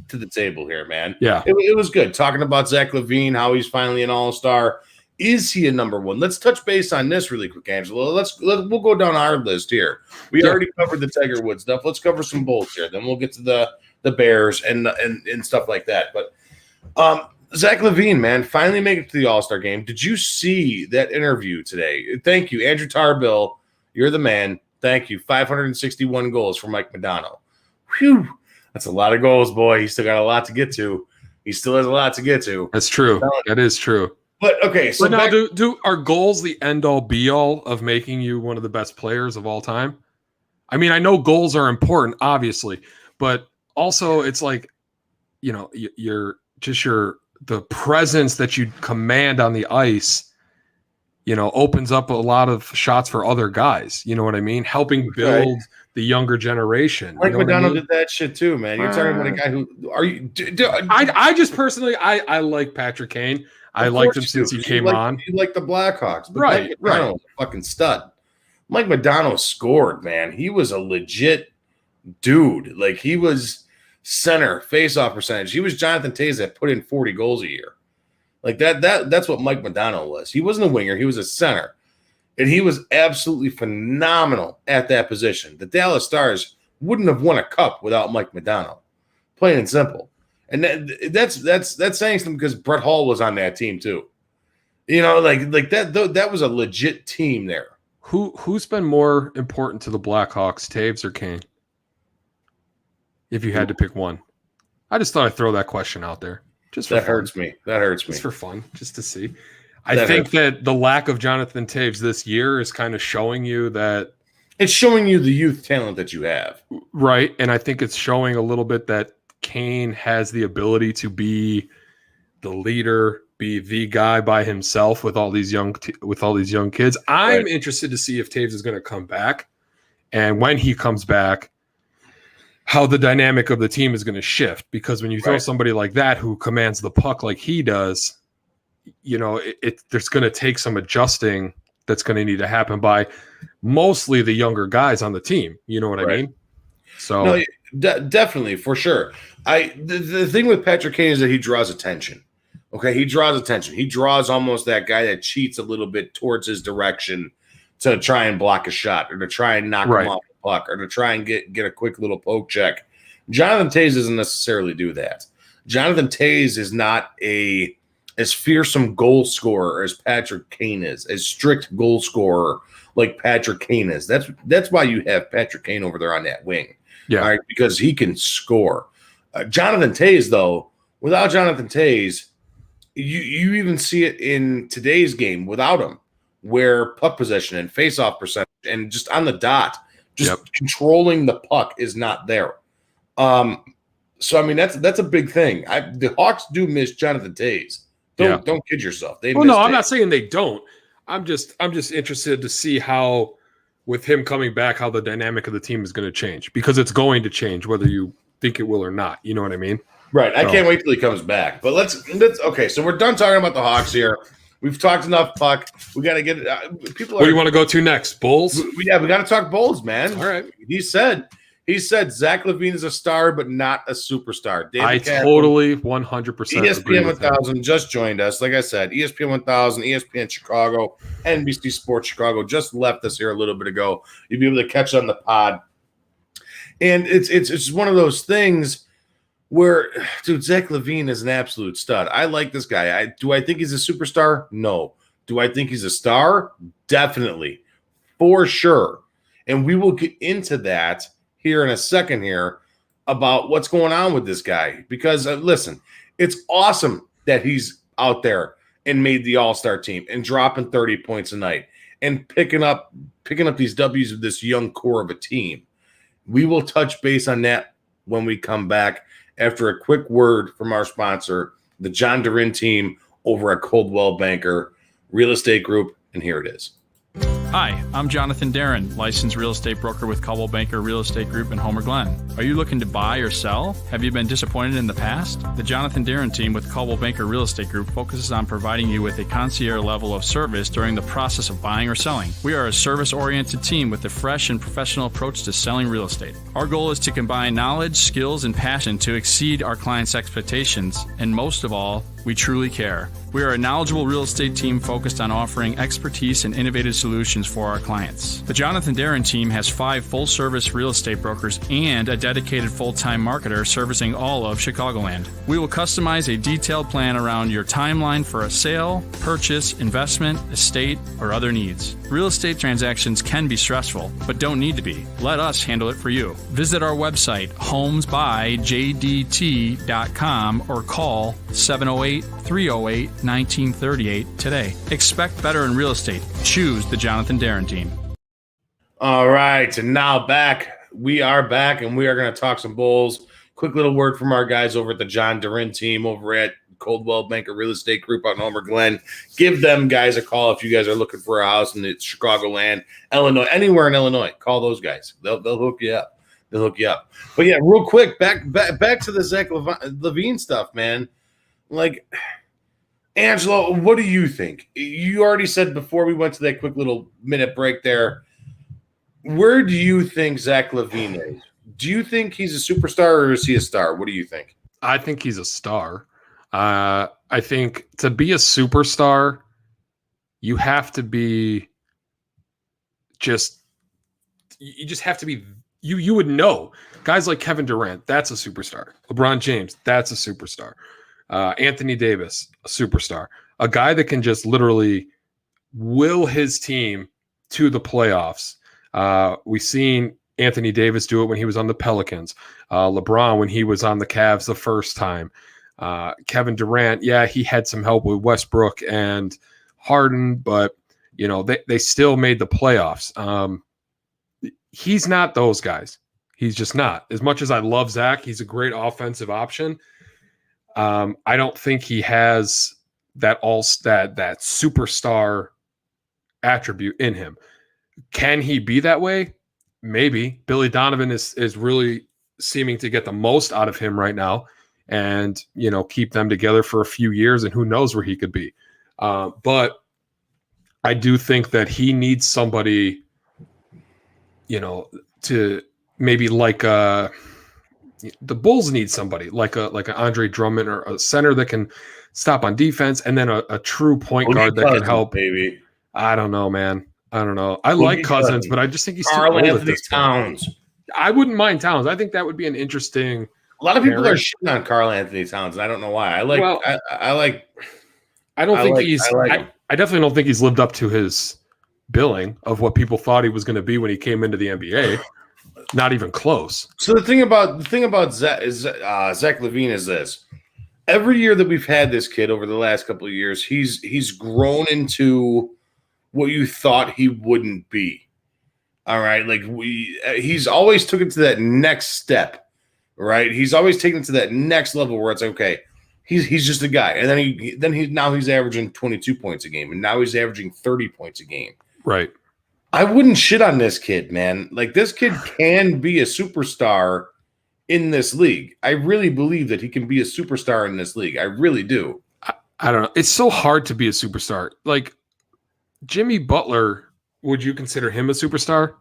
to the table here, man. Yeah, it was good talking about Zach Levine, how he's finally an all-star. Is he a number one? Let's touch base on this really quick, Angelo. We'll go down our list here. We already covered the Tiger Woods stuff. Let's cover some Bulls here. Then we'll get to the Bears and stuff like that. But Zach Levine, man, finally made it to the All-Star game. Did you see that interview today? Thank you, Andrew Tarbill. You're the man. Thank you. 561 goals for Mike Modano. Whew. That's a lot of goals, boy. He's still got a lot to get to. He still has a lot to get to. That's true. That is true. But okay, so now do are goals the end all be all of making you one of the best players of all time? I mean, I know goals are important, obviously, but also it's like, you know, the presence that you command on the ice, you know, opens up a lot of shots for other guys. You know what I mean? Helping build the younger generation. Like you know Modano did that shit too, man. You're talking about a guy who are you? I just personally, I like Patrick Kane. I liked him since he came on. You like the Blackhawks, but right? Mike Modano was a fucking stud. Mike Modano scored, man. He was a legit dude. Like, he was center face-off percentage. He was Jonathan Toews that put in 40 goals a year. Like that's what Mike Modano was. He wasn't a winger. He was a center. And he was absolutely phenomenal at that position. The Dallas Stars wouldn't have won a cup without Mike Modano. Plain and simple. And that's saying something, because Brett Hull was on that team too. You know, like that was a legit team there. Who's been more important to the Blackhawks, Toews or Kane? If you had to pick one. I just thought I'd throw that question out there. Just for that fun. hurts me. That hurts me. Just for fun, just to see. I think that the lack of Jonathan Toews this year is kind of showing you that it's showing you the youth talent that you have. Right. And I think it's showing a little bit that Kane has the ability to be the leader, be the guy by himself with all these young kids. I'm interested to see if Toews is going to come back, and when he comes back, how the dynamic of the team is going to shift. Because when you throw somebody like that who commands the puck like he does, you know, there's going to take some adjusting that's going to need to happen by mostly the younger guys on the team. You know what I mean? So no, definitely, for sure. The thing with Patrick Kane is that he draws attention. Okay, he draws attention. He draws almost that guy that cheats a little bit towards his direction to try and block a shot, or to try and knock him off the puck, or to try and get a quick little poke check. Jonathan Toews doesn't necessarily do that. Jonathan Toews is not as fearsome goal scorer as Patrick Kane is, as strict goal scorer like Patrick Kane is. That's why you have Patrick Kane over there on that wing. Yeah, all right, because he can score. Jonathan Toews, though, without Jonathan Toews, you even see it in today's game without him, where puck possession and face-off percentage and just on the dot, just controlling the puck is not there. So I mean that's a big thing. The Hawks do miss Jonathan Toews. Don't kid yourself. I'm not saying they don't. I'm just interested to see how, with him coming back, how the dynamic of the team is going to change, because it's going to change whether you think it will or not. You know what I mean? Right. I can't wait till he comes back. But let's okay. So we're done talking about the Hawks here. We've talked enough puck. We got to get people. What do you want to go to next? Bulls? We got to talk Bulls, man. All right. He said Zach Levine is a star, but not a superstar. David Kaplan, totally 100%. ESPN 1000 just joined us. Like I said, ESPN 1000, ESPN Chicago, NBC Sports Chicago just left us here a little bit ago. You'll be able to catch on the pod. And it's one of those things where, dude, Zach Levine is an absolute stud. I like this guy. Do I think he's a superstar? No. Do I think he's a star? Definitely. For sure. And we will get into that here in a second here about what's going on with this guy. Because, listen, it's awesome that he's out there and made the All-Star team and dropping 30 points a night and picking up these W's of this young core of a team. We will touch base on that when we come back after a quick word from our sponsor, the John Durin team over at Coldwell Banker Real Estate Group, and here it is. Hi, I'm Jonathan Darren, licensed real estate broker with Coldwell Banker Real Estate Group in Homer Glen. Are you looking to buy or sell? Have you been disappointed in the past? The Jonathan Darren team with Coldwell Banker Real Estate Group focuses on providing you with a concierge level of service during the process of buying or selling. We are a service-oriented team with a fresh and professional approach to selling real estate. Our goal is to combine knowledge, skills, and passion to exceed our clients' expectations, and most of all, we truly care. We are a knowledgeable real estate team focused on offering expertise and innovative solutions for our clients. The Jonathan Darren team has 5 full-service real estate brokers and a dedicated full-time marketer servicing all of Chicagoland. We will customize a detailed plan around your timeline for a sale, purchase, investment, estate, or other needs. Real estate transactions can be stressful, but don't need to be. Let us handle it for you. Visit our website, homesbyjdt.com, or call 708-308-1938 today. Expect better in real estate. Choose the Jonathan Darren team. All right, and now we are back, and we are going to talk some Bulls. Quick little word from our guys over at the John Durin team over at Coldwell Banker Real Estate Group out in Homer Glen. Give them guys a call if you guys are looking for a house in the Chicagoland, Illinois, anywhere in Illinois. Call those guys. They'll hook you up. They'll hook you up. But yeah, real quick, back to the Zach Levine stuff, man. Like, Angelo, what do you think? You already said before we went to that quick little minute break there. Where do you think Zach Levine is? Do you think he's a superstar or is he a star? What do you think? I think he's a star. I think to be a superstar, you have to be you just have to be, you would know. Guys like Kevin Durant, that's a superstar. LeBron James, that's a superstar. Anthony Davis, a superstar. A guy that can just literally will his team to the playoffs. We've seen Anthony Davis do it when he was on the Pelicans. LeBron when he was on the Cavs the first time. Kevin Durant, yeah, he had some help with Westbrook and Harden, but they still made the playoffs. He's not those guys. He's just not. As much as I love Zach, he's a great offensive option. I don't think he has that superstar attribute in him. Can he be that way? Maybe. Billy Donovan is really seeming to get the most out of him right now and, keep them together for a few years, and who knows where he could be. But I do think that he needs somebody, to maybe the Bulls need somebody like an Andre Drummond or a center that can stop on defense, and then a true point guard that can help. Baby, I don't know, man. I don't know. I like Cousins, but I just think he's too old at this Towns. point. I wouldn't mind Towns. I think that would be an interesting. A lot of people are shitting on Karl Anthony Towns, and I don't know why. I definitely don't think he's lived up to his billing of what people thought he was going to be when he came into the NBA. Not even close. So the thing about Zach Levine is this: every year that we've had this kid over the last couple of years, he's grown into what you thought he wouldn't be. All right, he's always took it to that next step. Right, he's always taken it to that next level where it's okay. He's just a guy, and then he's averaging 22 points a game, and now he's averaging 30 points a game. Right. I wouldn't shit on this kid, man. Like, this kid can be a superstar in this league. I really believe that he can be a superstar in this league. I really do. I don't know. It's so hard to be a superstar. Like, Jimmy Butler, would you consider him a superstar?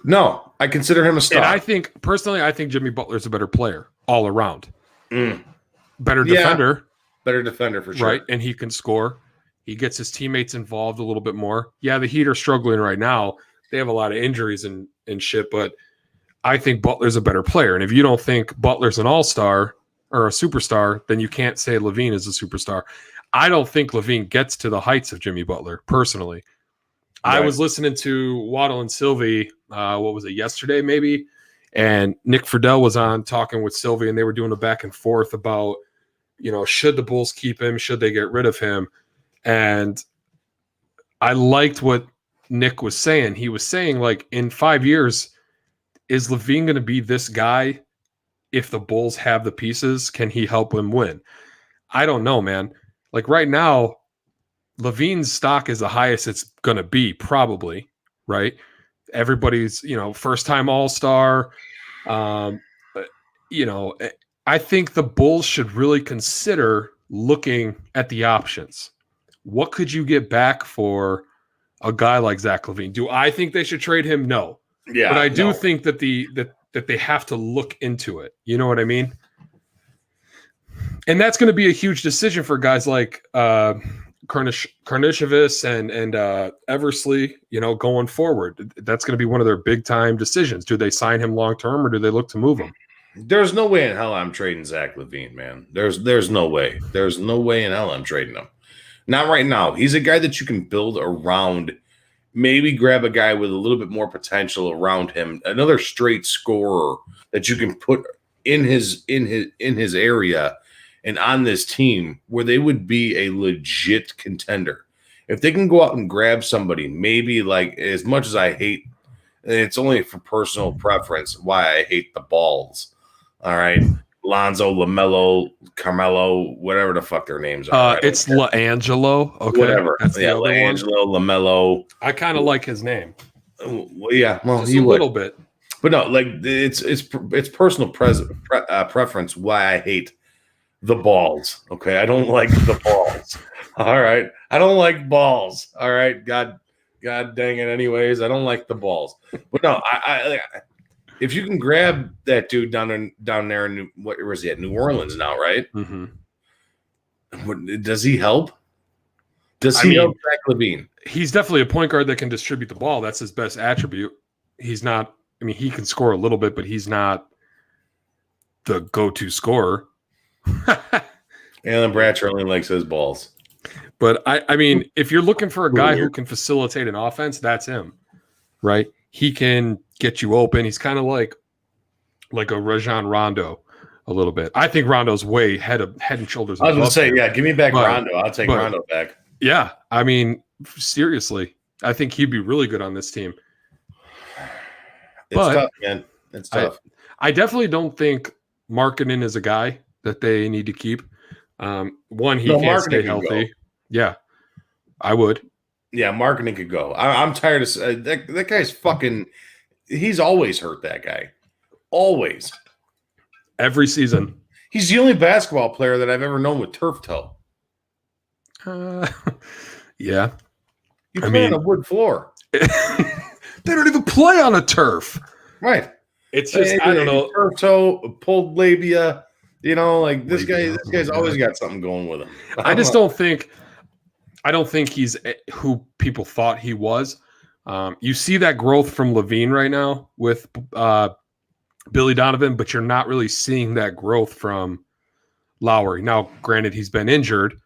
No, I consider him a star. And I think Jimmy Butler's a better player all around. Better defender. Better defender for sure. Right, and he can score. He gets his teammates involved a little bit more. Yeah, the Heat are struggling right now. They have a lot of injuries and shit, but I think Butler's a better player. And if you don't think Butler's an all-star or a superstar, then you can't say Levine is a superstar. I don't think Levine gets to the heights of Jimmy Butler, personally. Right. I was listening to Waddle and Sylvie, what was it, yesterday maybe? And Nick Friedel was on talking with Sylvie, and they were doing a back and forth about, should the Bulls keep him? Should they get rid of him? And I liked what Nick was saying. He was saying, like, in 5 years, is Levine going to be this guy? If the Bulls have the pieces, can he help them win? I don't know, man. Like right now, Levine's stock is the highest it's going to be, probably, right? Everybody's, first-time All-Star. I think the Bulls should really consider looking at the options. What could you get back for a guy like Zach Levine? Do I think they should trade him? No. Yeah, but I do think that that they have to look into it. You know what I mean? And that's going to be a huge decision for guys like Karnisovas and Eversley, going forward. That's going to be one of their big-time decisions. Do they sign him long-term or do they look to move him? There's no way in hell I'm trading Zach Levine, man. There's no way. There's no way in hell I'm trading him. Not right now. He's a guy that you can build around. Maybe grab a guy with a little bit more potential around him, another straight scorer that you can put in his area and on this team where they would be a legit contender. If they can go out and grab somebody, maybe like as much as I hate, it's only for personal preference why I hate the balls. All right. Lonzo, LaMelo, Carmelo, whatever the fuck their names are. It's Angelo. Okay. Whatever. That's the other Angelo, LaMelo. I kind of like his name. Yeah. Well, just a little bit. But no, like it's personal preference why I hate the balls. Okay. I don't like the balls. All right. I don't like balls. All right. God dang it. Anyways, I don't like the balls. But no, I if you can grab that dude down there in where is he at? New Orleans now, right? Mm-hmm. Does he help? Does he help Zach Levine? He's definitely a point guard that can distribute the ball. That's his best attribute. He's not. I mean, he can score a little bit, but he's not the go-to scorer. Alan Bratcher only likes his balls. But I mean, if you're looking for a guy who can facilitate an offense, that's him, right? He can get you open. He's kind of like a Rajon Rondo a little bit. I think Rondo's way head and shoulders. I was going to say, yeah, give me back Rondo. I'll take Rondo back. Yeah, I mean, seriously, I think he'd be really good on this team. It's tough, man. It's tough. I definitely don't think Markkanen is a guy that they need to keep. One, he can't stay healthy. Yeah, I would. Yeah, Markkanen could go. I'm tired of that guy's fucking. He's always hurt, that guy. Always. Every season. He's the only basketball player that I've ever known with turf toe. Yeah. You play on a wood floor. They don't even play on a turf. Right. It's just, I don't know. Turf toe, pulled labia. Like this guy's always got something going with him. I don't think he's who people thought he was. You see that growth from Levine right now with Billy Donovan, but you're not really seeing that growth from Lowry. Now, granted, he's been injured,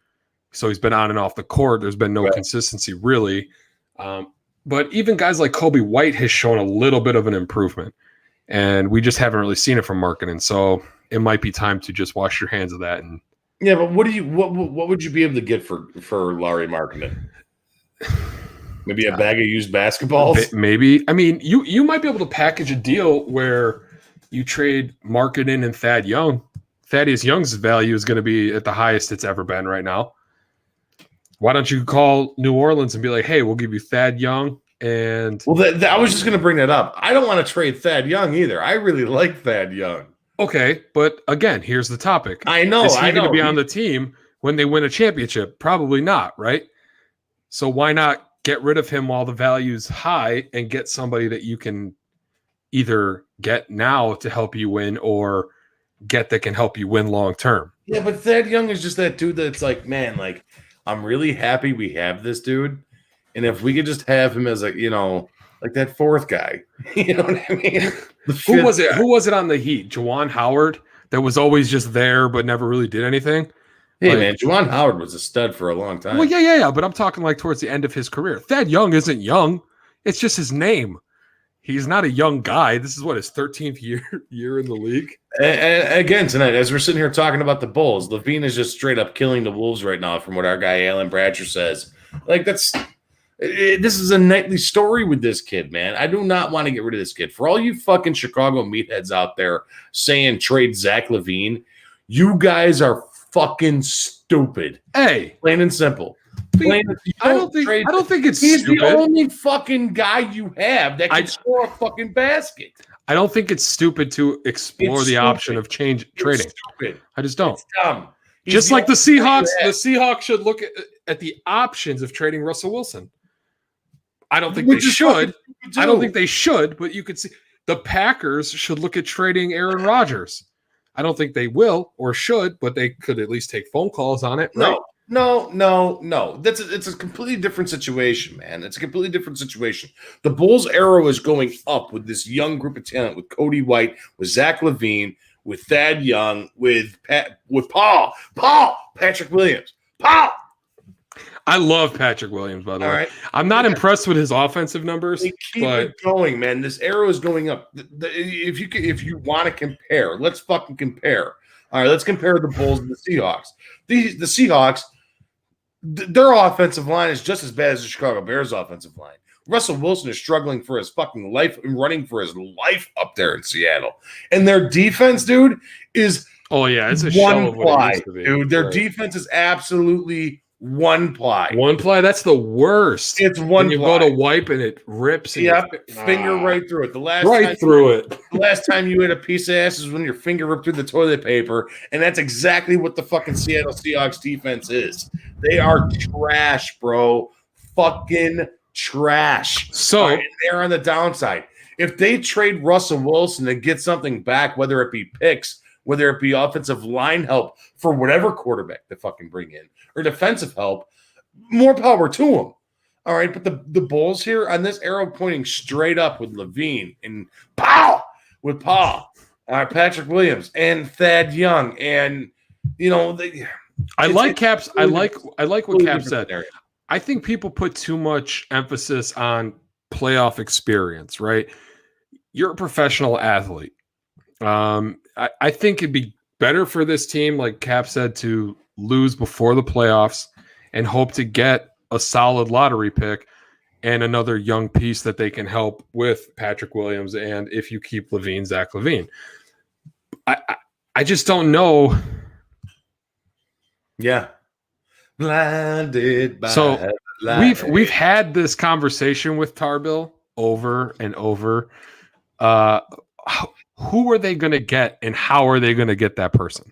so he's been on and off the court. There's been no consistency, really. But even guys like Kobe White has shown a little bit of an improvement, and we just haven't really seen it from Markkanen. So it might be time to just wash your hands of that. And yeah, but what would you be able to get for Larry Markkanen? Maybe a bag of used basketballs? Maybe. I mean, you might be able to package a deal where you trade Markkanen and Thad Young. Thaddeus Young's value is going to be at the highest it's ever been right now. Why don't you call New Orleans and be like, hey, we'll give you Thad Young and... Well, I was just going to bring that up. I don't want to trade Thad Young either. I really like Thad Young. Okay, but again, here's the topic. I know. Is he going to be on the team when they win a championship? Probably not, right? So why not get rid of him while the value's high and get somebody that you can either get now to help you win or get that can help you win long term? Yeah, but Thad Young is just that dude that's like, man, like, I'm really happy we have this dude. And if we could just have him as like that fourth guy, you know what I mean? Who was it? Who was it on the Heat? Juwan Howard that was always just there but never really did anything? Hey, man, Juwan Howard was a stud for a long time. Well, yeah. But I'm talking like towards the end of his career. Thad Young isn't young. It's just his name. He's not a young guy. This is his 13th year in the league. And again, tonight, as we're sitting here talking about the Bulls, Levine is just straight up killing the Wolves right now from what our guy Alan Bratcher says. Like, that's This is a nightly story with this kid, man. I do not want to get rid of this kid. For all you fucking Chicago meatheads out there saying trade Zach Levine, you guys are fucking stupid. Hey, plain and simple. I don't think it's he's stupid. the only fucking guy you have that can score a fucking basket. I don't think it's stupid to explore the option of trading. Stupid. I just don't. It's dumb. Just like the Seahawks, the Seahawks should look at the options of trading Russell Wilson. I don't think they should. I don't think they should, but you could see the Packers should look at trading Aaron Rodgers. I don't think they will or should, but they could at least take phone calls on it. Right? No. It's a completely different situation, man. It's a completely different situation. The Bulls' arrow is going up with this young group of talent, with Cody White, with Zach Levine, with Thad Young, with Patrick Williams. I love Patrick Williams, by the way. Right. I'm not impressed with his offensive numbers. Keep it going, man. This arrow is going up. If you want to compare, let's fucking compare. All right, let's compare the Bulls and the Seahawks. The Seahawks, their offensive line is just as bad as the Chicago Bears' offensive line. Russell Wilson is struggling for his fucking life and running for his life up there in Seattle. And their defense, dude, is it's a one ply, dude. Their defense is absolutely one ply. One ply, that's the worst. It's one when you ply. go to wipe and it rips. And finger right through it. The last time you hit a piece of ass is when your finger ripped through the toilet paper, and that's exactly what the fucking Seattle Seahawks defense is. They are trash, bro. Fucking trash. So they're on the downside. If they trade Russell Wilson and get something back, whether it be picks, whether it be offensive line help for whatever quarterback they fucking bring in, or defensive help, more power to them. All right, but the Bulls here on this arrow pointing straight up with Levine and Patrick Williams and Thad Young, and I like what Cap said. I think people put too much emphasis on playoff experience, right? You're a professional athlete. I think it'd be better for this team, like Cap said, to lose before the playoffs and hope to get a solid lottery pick and another young piece that they can help with Patrick Williams. And if you keep Levine, Zach Levine, I just don't know. Yeah. Blinded by so we've had this conversation with Tarbill over and over. Who are they going to get, and how are they going to get that person?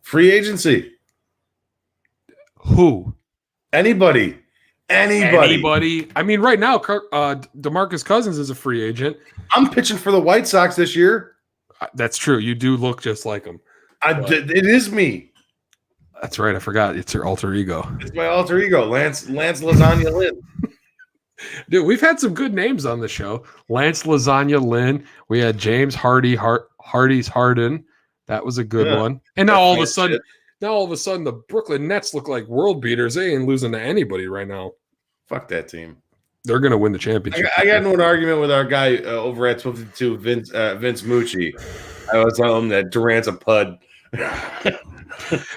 Free agency. Who? Anybody. I mean, right now, DeMarcus Cousins is a free agent. I'm pitching for the White Sox this year. That's true. You do look just like him. It is me. That's right. I forgot. It's your alter ego. It's my alter ego, Lance Lasagna Lynn. Dude, we've had some good names on the show. Lance Lasagna Lynn. We had James Hardy's Harden. That was a good one. And now all of a sudden, the Brooklyn Nets look like world beaters. They ain't losing to anybody right now. Fuck that team. They're gonna win the championship. I got into an argument with our guy over at 52, Vince Mucci. I was telling him that Durant's a pud.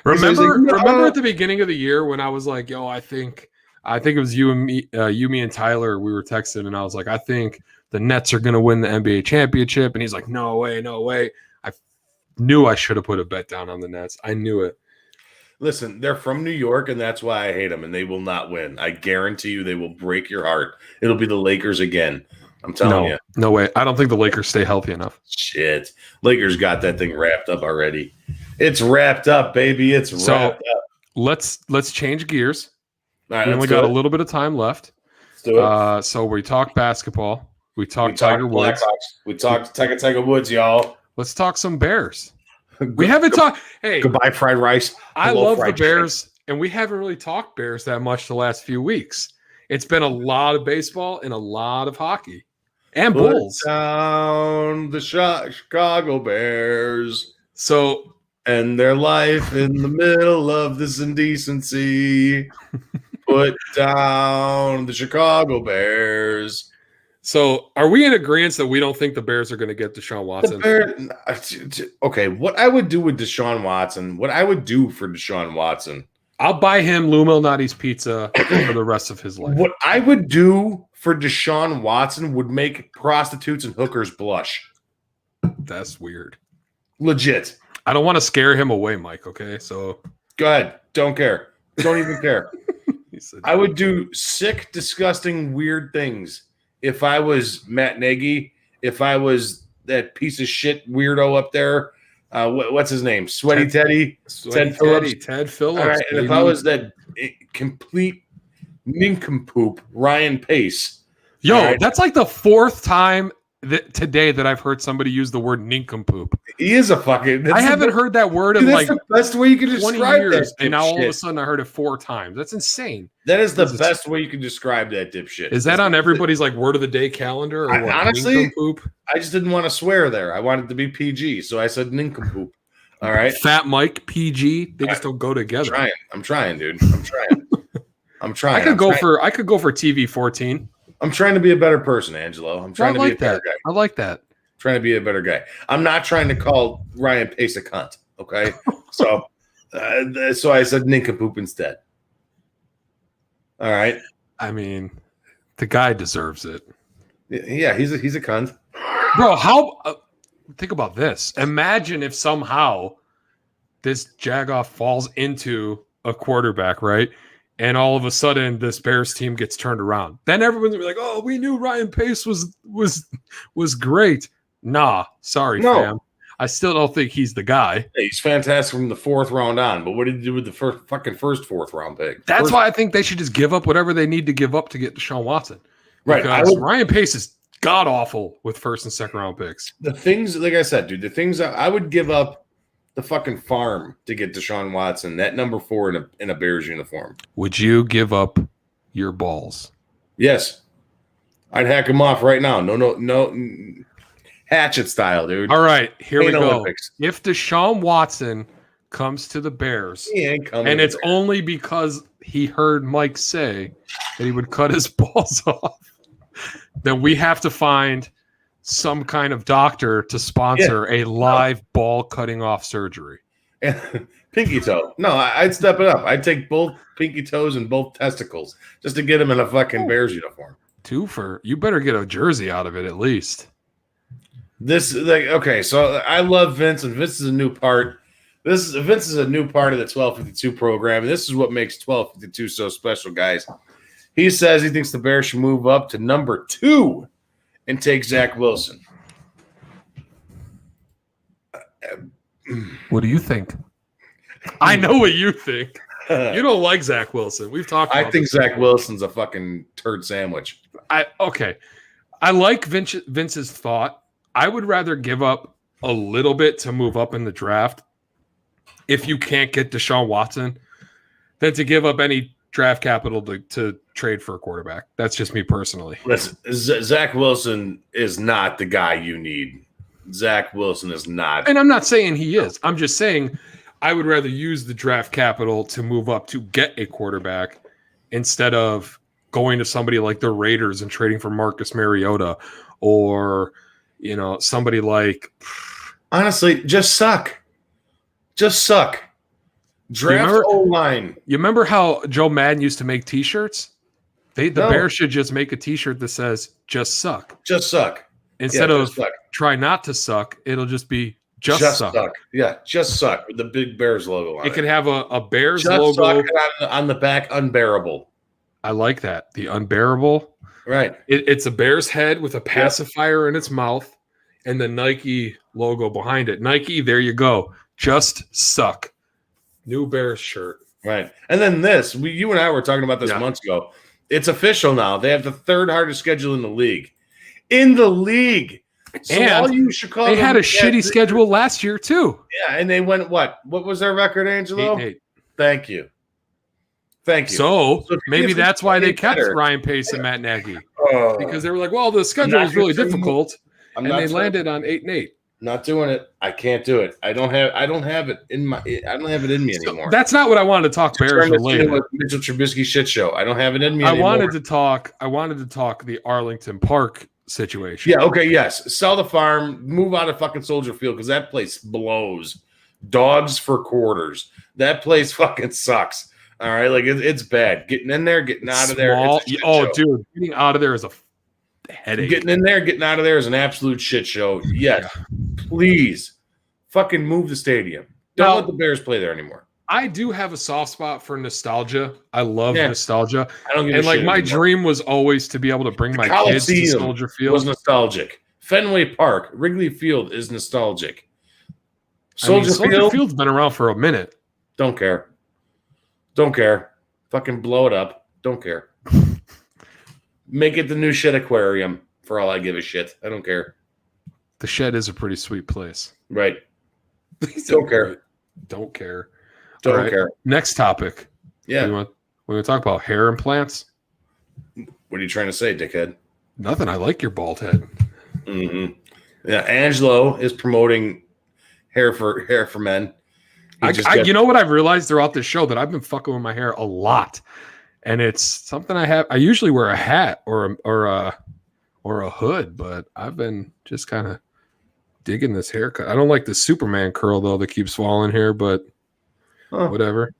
Remember at the beginning of the year when I was like, "Yo, I think it was you and me, and Tyler. We were texting, and I was like, I think the Nets are going to win the NBA championship." And he's like, "No way, no way." I knew I should have put a bet down on the Nets. I knew it. Listen, they're from New York, and that's why I hate them, and they will not win. I guarantee you they will break your heart. It'll be the Lakers again. I'm telling you. No way. I don't think the Lakers stay healthy enough. Shit. Lakers got that thing wrapped up already. It's wrapped up, baby. It's wrapped up. Let's change gears. All right, we only got a little bit of time left. Let's do it. So we talk basketball. We talk Tiger Woods. Blackhawks. We talked Tiger Woods, y'all. Let's talk some Bears. We haven't talked. Hey, goodbye, fried rice. I love the Bears, and we haven't really talked Bears that much the last few weeks. It's been a lot of baseball and a lot of hockey and Bulls. Down the Chicago Bears. So, and their life in the middle of this indecency. Put down the Chicago Bears. So, are we in agreement that we don't think the Bears are going to get Deshaun Watson? Okay, what I would do with Deshaun Watson, what I would do for Deshaun Watson I'll buy him Lou Malnati's pizza for the rest of his life. What I would do for Deshaun Watson would make prostitutes and hookers blush. That's weird. Legit. I don't want to scare him away, Mike, okay? So go ahead. Don't care. Don't even care. I would do sick, disgusting, weird things if I was Matt Nagy, if I was that piece of shit weirdo up there. What's his name? Sweaty Teddy. Ted Phillips. Ted Phillips. All right, and if I was that complete nincompoop, Ryan Pace. Yo, right. That's like the fourth time today that I've heard somebody use the word nincompoop. He is a fucking. I haven't heard that word in like the best way you can 20 describe years, that. And now all of a Shit. sudden I heard it 4 times. That's insane. That is the best way you can describe that dipshit. Is that on everybody's like word of the day calendar? Or what? Honestly, nincompoop? I just didn't want to swear there. I wanted to be PG, so I said nincompoop. All right, Fat Mike, PG, they just don't go together. I'm trying, dude. I'm trying. I could go for TV 14. I'm trying to be a better person, Angelo. I'm trying to be a better guy. I like that. Trying to be a better guy. I'm not trying to call Ryan Pace a cunt. Okay, so I said nincompoop instead. All right. I mean, the guy deserves it. Yeah, he's a cunt, bro. How? Think about this. Imagine if somehow this Jagoff falls into a quarterback, right? And all of a sudden, this Bears team gets turned around. Then everyone's gonna be like, "Oh, we knew Ryan Pace was great." Nah, sorry, fam. I still don't think he's the guy. Hey, he's fantastic from the 4th round on, but what did he do with the first 4th round pick? That's why I think they should just give up whatever they need to give up to get Deshaun Watson. Right. Because Ryan Pace is god awful with 1st and 2nd round picks. The things, like I said, dude, the things I would give up the fucking farm to get Deshaun Watson, that number 4 in a Bears uniform. Would you give up your balls? Yes. I'd hack him off right now. No. Hatchet style, dude. All right, here we go. Olympics. If Deshaun Watson comes to the Bears, he ain't coming, and it's only because he heard Mike say that he would cut his balls off, then we have to find some kind of doctor to sponsor a live ball cutting off surgery. Pinky toe. No, I'd step it up. I'd take both pinky toes and both testicles just to get him in a fucking Bears uniform. 2 for you. Better get a jersey out of it at least. This okay, so I love Vince, and Vince is a new part. Vince is a new part of the 1252 program, and this is what makes 1252 so special, guys. He says he thinks the Bears should move up to number 2 and take Zach Wilson. What do you think? I know what you think. You don't like Zach Wilson. We've talked about I think Zach Wilson's a fucking turd sandwich. I like Vince's thought. I would rather give up a little bit to move up in the draft if you can't get Deshaun Watson than to give up any draft capital to trade for a quarterback. That's just me personally. Listen, Zach Wilson is not the guy you need. Zach Wilson is not. And I'm not saying he is. I'm just saying I would rather use the draft capital to move up to get a quarterback instead of going to somebody like the Raiders and trading for Marcus Mariota or – somebody like, honestly, just suck. Draft O-line. You remember how Joe Madden used to make T-shirts? The Bears should just make a T-shirt that says "Just suck." Just suck. Instead of try not to suck, it'll just be just suck. Yeah, just suck with the big Bears logo on it. It could have a Bears just logo on the back. Unbearable. I like that. The unbearable. Right. It's a bear's head with a pacifier in its mouth and the Nike logo behind it. Nike, there you go. Just suck. New Bears shirt. Right. And then this, you and I were talking about this months ago. It's official now. They have the 3rd hardest schedule in the league. So and all you Chicago, they had a shitty schedule last year too. Yeah, and they went what? What was their record, Angelo? 8-8. Thank you. So maybe that's why they kept Ryan Pace and Matt Nagy. Because they were like, well, the schedule is really difficult. And they landed on 8-8. Not doing it. I can't do it. I don't have it in me anymore. That's not what I wanted to talk Bears related. Mitchell Trubisky shit show. I don't have it in me I anymore. wanted to talk the Arlington Park situation. Yeah, okay, yes. Sell the farm, move out of fucking Soldier Field because that place blows. Dogs for quarters. That place fucking sucks. All right, like it's bad. Getting in there, getting out of there. It's a shit show. Dude, getting out of there is a headache. Getting in there, getting out of there is an absolute shit show. Yes, please, fucking move the stadium. Don't let the Bears play there anymore. I do have a soft spot for nostalgia. I love nostalgia. I don't give and a like shit my anymore. dream was always to be able to bring my kids to Soldier Field. Was nostalgic. Fenway Park, Wrigley Field is nostalgic. Soldier Field's been around for a minute. Don't care. Don't care. Fucking blow it up. Don't care. Make it the new Shed Aquarium for all I give a shit. I don't care. The Shed is a pretty sweet place. Right. Don't care. Don't care. Don't care. Next topic. Yeah. We want to talk about hair implants. What are you trying to say, dickhead? Nothing. I like your bald head. Mm-hmm. Yeah, Angelo is promoting hair for men. You know what I've realized throughout this show, that I've been fucking with my hair a lot, and it's something I have. I usually wear a hat or a hood, but I've been just kind of digging this haircut. I don't like the Superman curl though that keeps falling here, but whatever.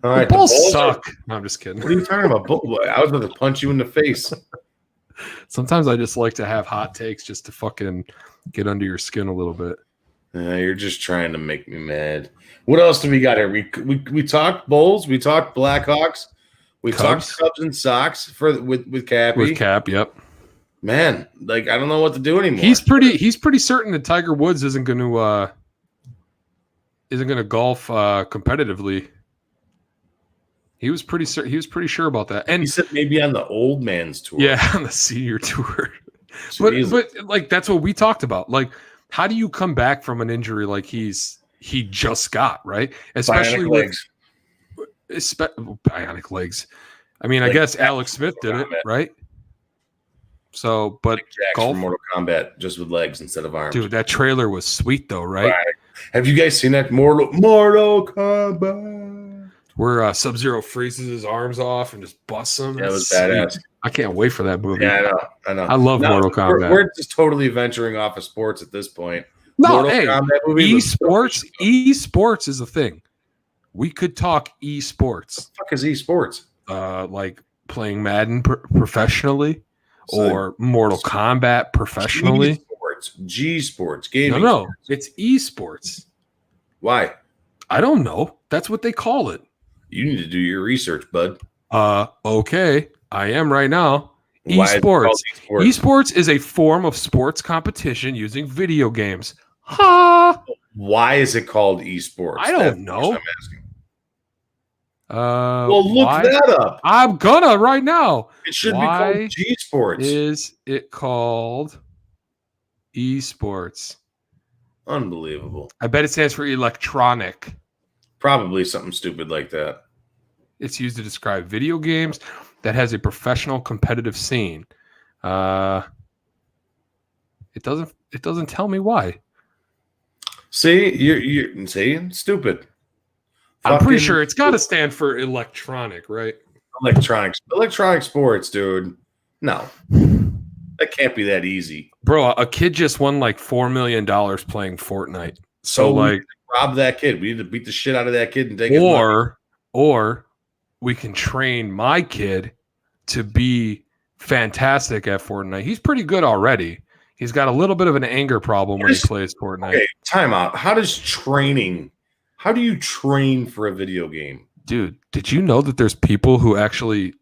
All right, the balls suck. No, I'm just kidding. What are you talking about? I was about to punch you in the face. Sometimes I just like to have hot takes just to fucking get under your skin a little bit. You're just trying to make me mad. What else do we got here? We talked Bulls. We talked Blackhawks. We talked Cubs and Sox with Kappy. With Cap, yep. Man, like I don't know what to do anymore. He's pretty certain that Tiger Woods isn't going to golf competitively. He was pretty sure about that, and he said maybe on the old man's tour. Yeah, on the senior tour. but like that's what we talked about. Like, how do you come back from an injury like he just got, right? Especially bionic bionic legs. I mean, I guess Alex Smith did it, right? So, but golf, Mortal Kombat, just with legs instead of arms. Dude, that trailer was sweet though, right? Have you guys seen that Mortal Kombat? Where Sub-Zero freezes his arms off and just busts them. Yeah, it was badass. I can't wait for that movie. Yeah, I know. I love Mortal Kombat. We're just totally venturing off of sports at this point. No, esports is a thing. We could talk esports. What the fuck is esports? Like playing Madden professionally or Mortal Kombat professionally. G sports gaming. No, it's esports. Why? I don't know. That's what they call it. You need to do your research, bud. Okay. I am right now. Esports. Esports is a form of sports competition using video games. Ha! Why is it called esports? I don't know. I'm asking. Well, look that up. I'm gonna right now. It should be called G Sports. Is it called esports? Unbelievable. I bet it stands for electronic. Probably something stupid like that. It's used to describe video games that has a professional competitive scene. It doesn't tell me why. See, you're saying stupid. I'm pretty sure it's got to stand for electronic, right? Electronic sports, dude. No, that can't be that easy, bro. A kid just won like $4 million playing Fortnite. So like, rob that kid. We need to beat the shit out of that kid and take or we can train my kid to be fantastic at Fortnite. He's pretty good already. He's got a little bit of an anger problem when he plays Fortnite. Okay, time out. How do you train for a video game? Dude, did you know that there's people who actually,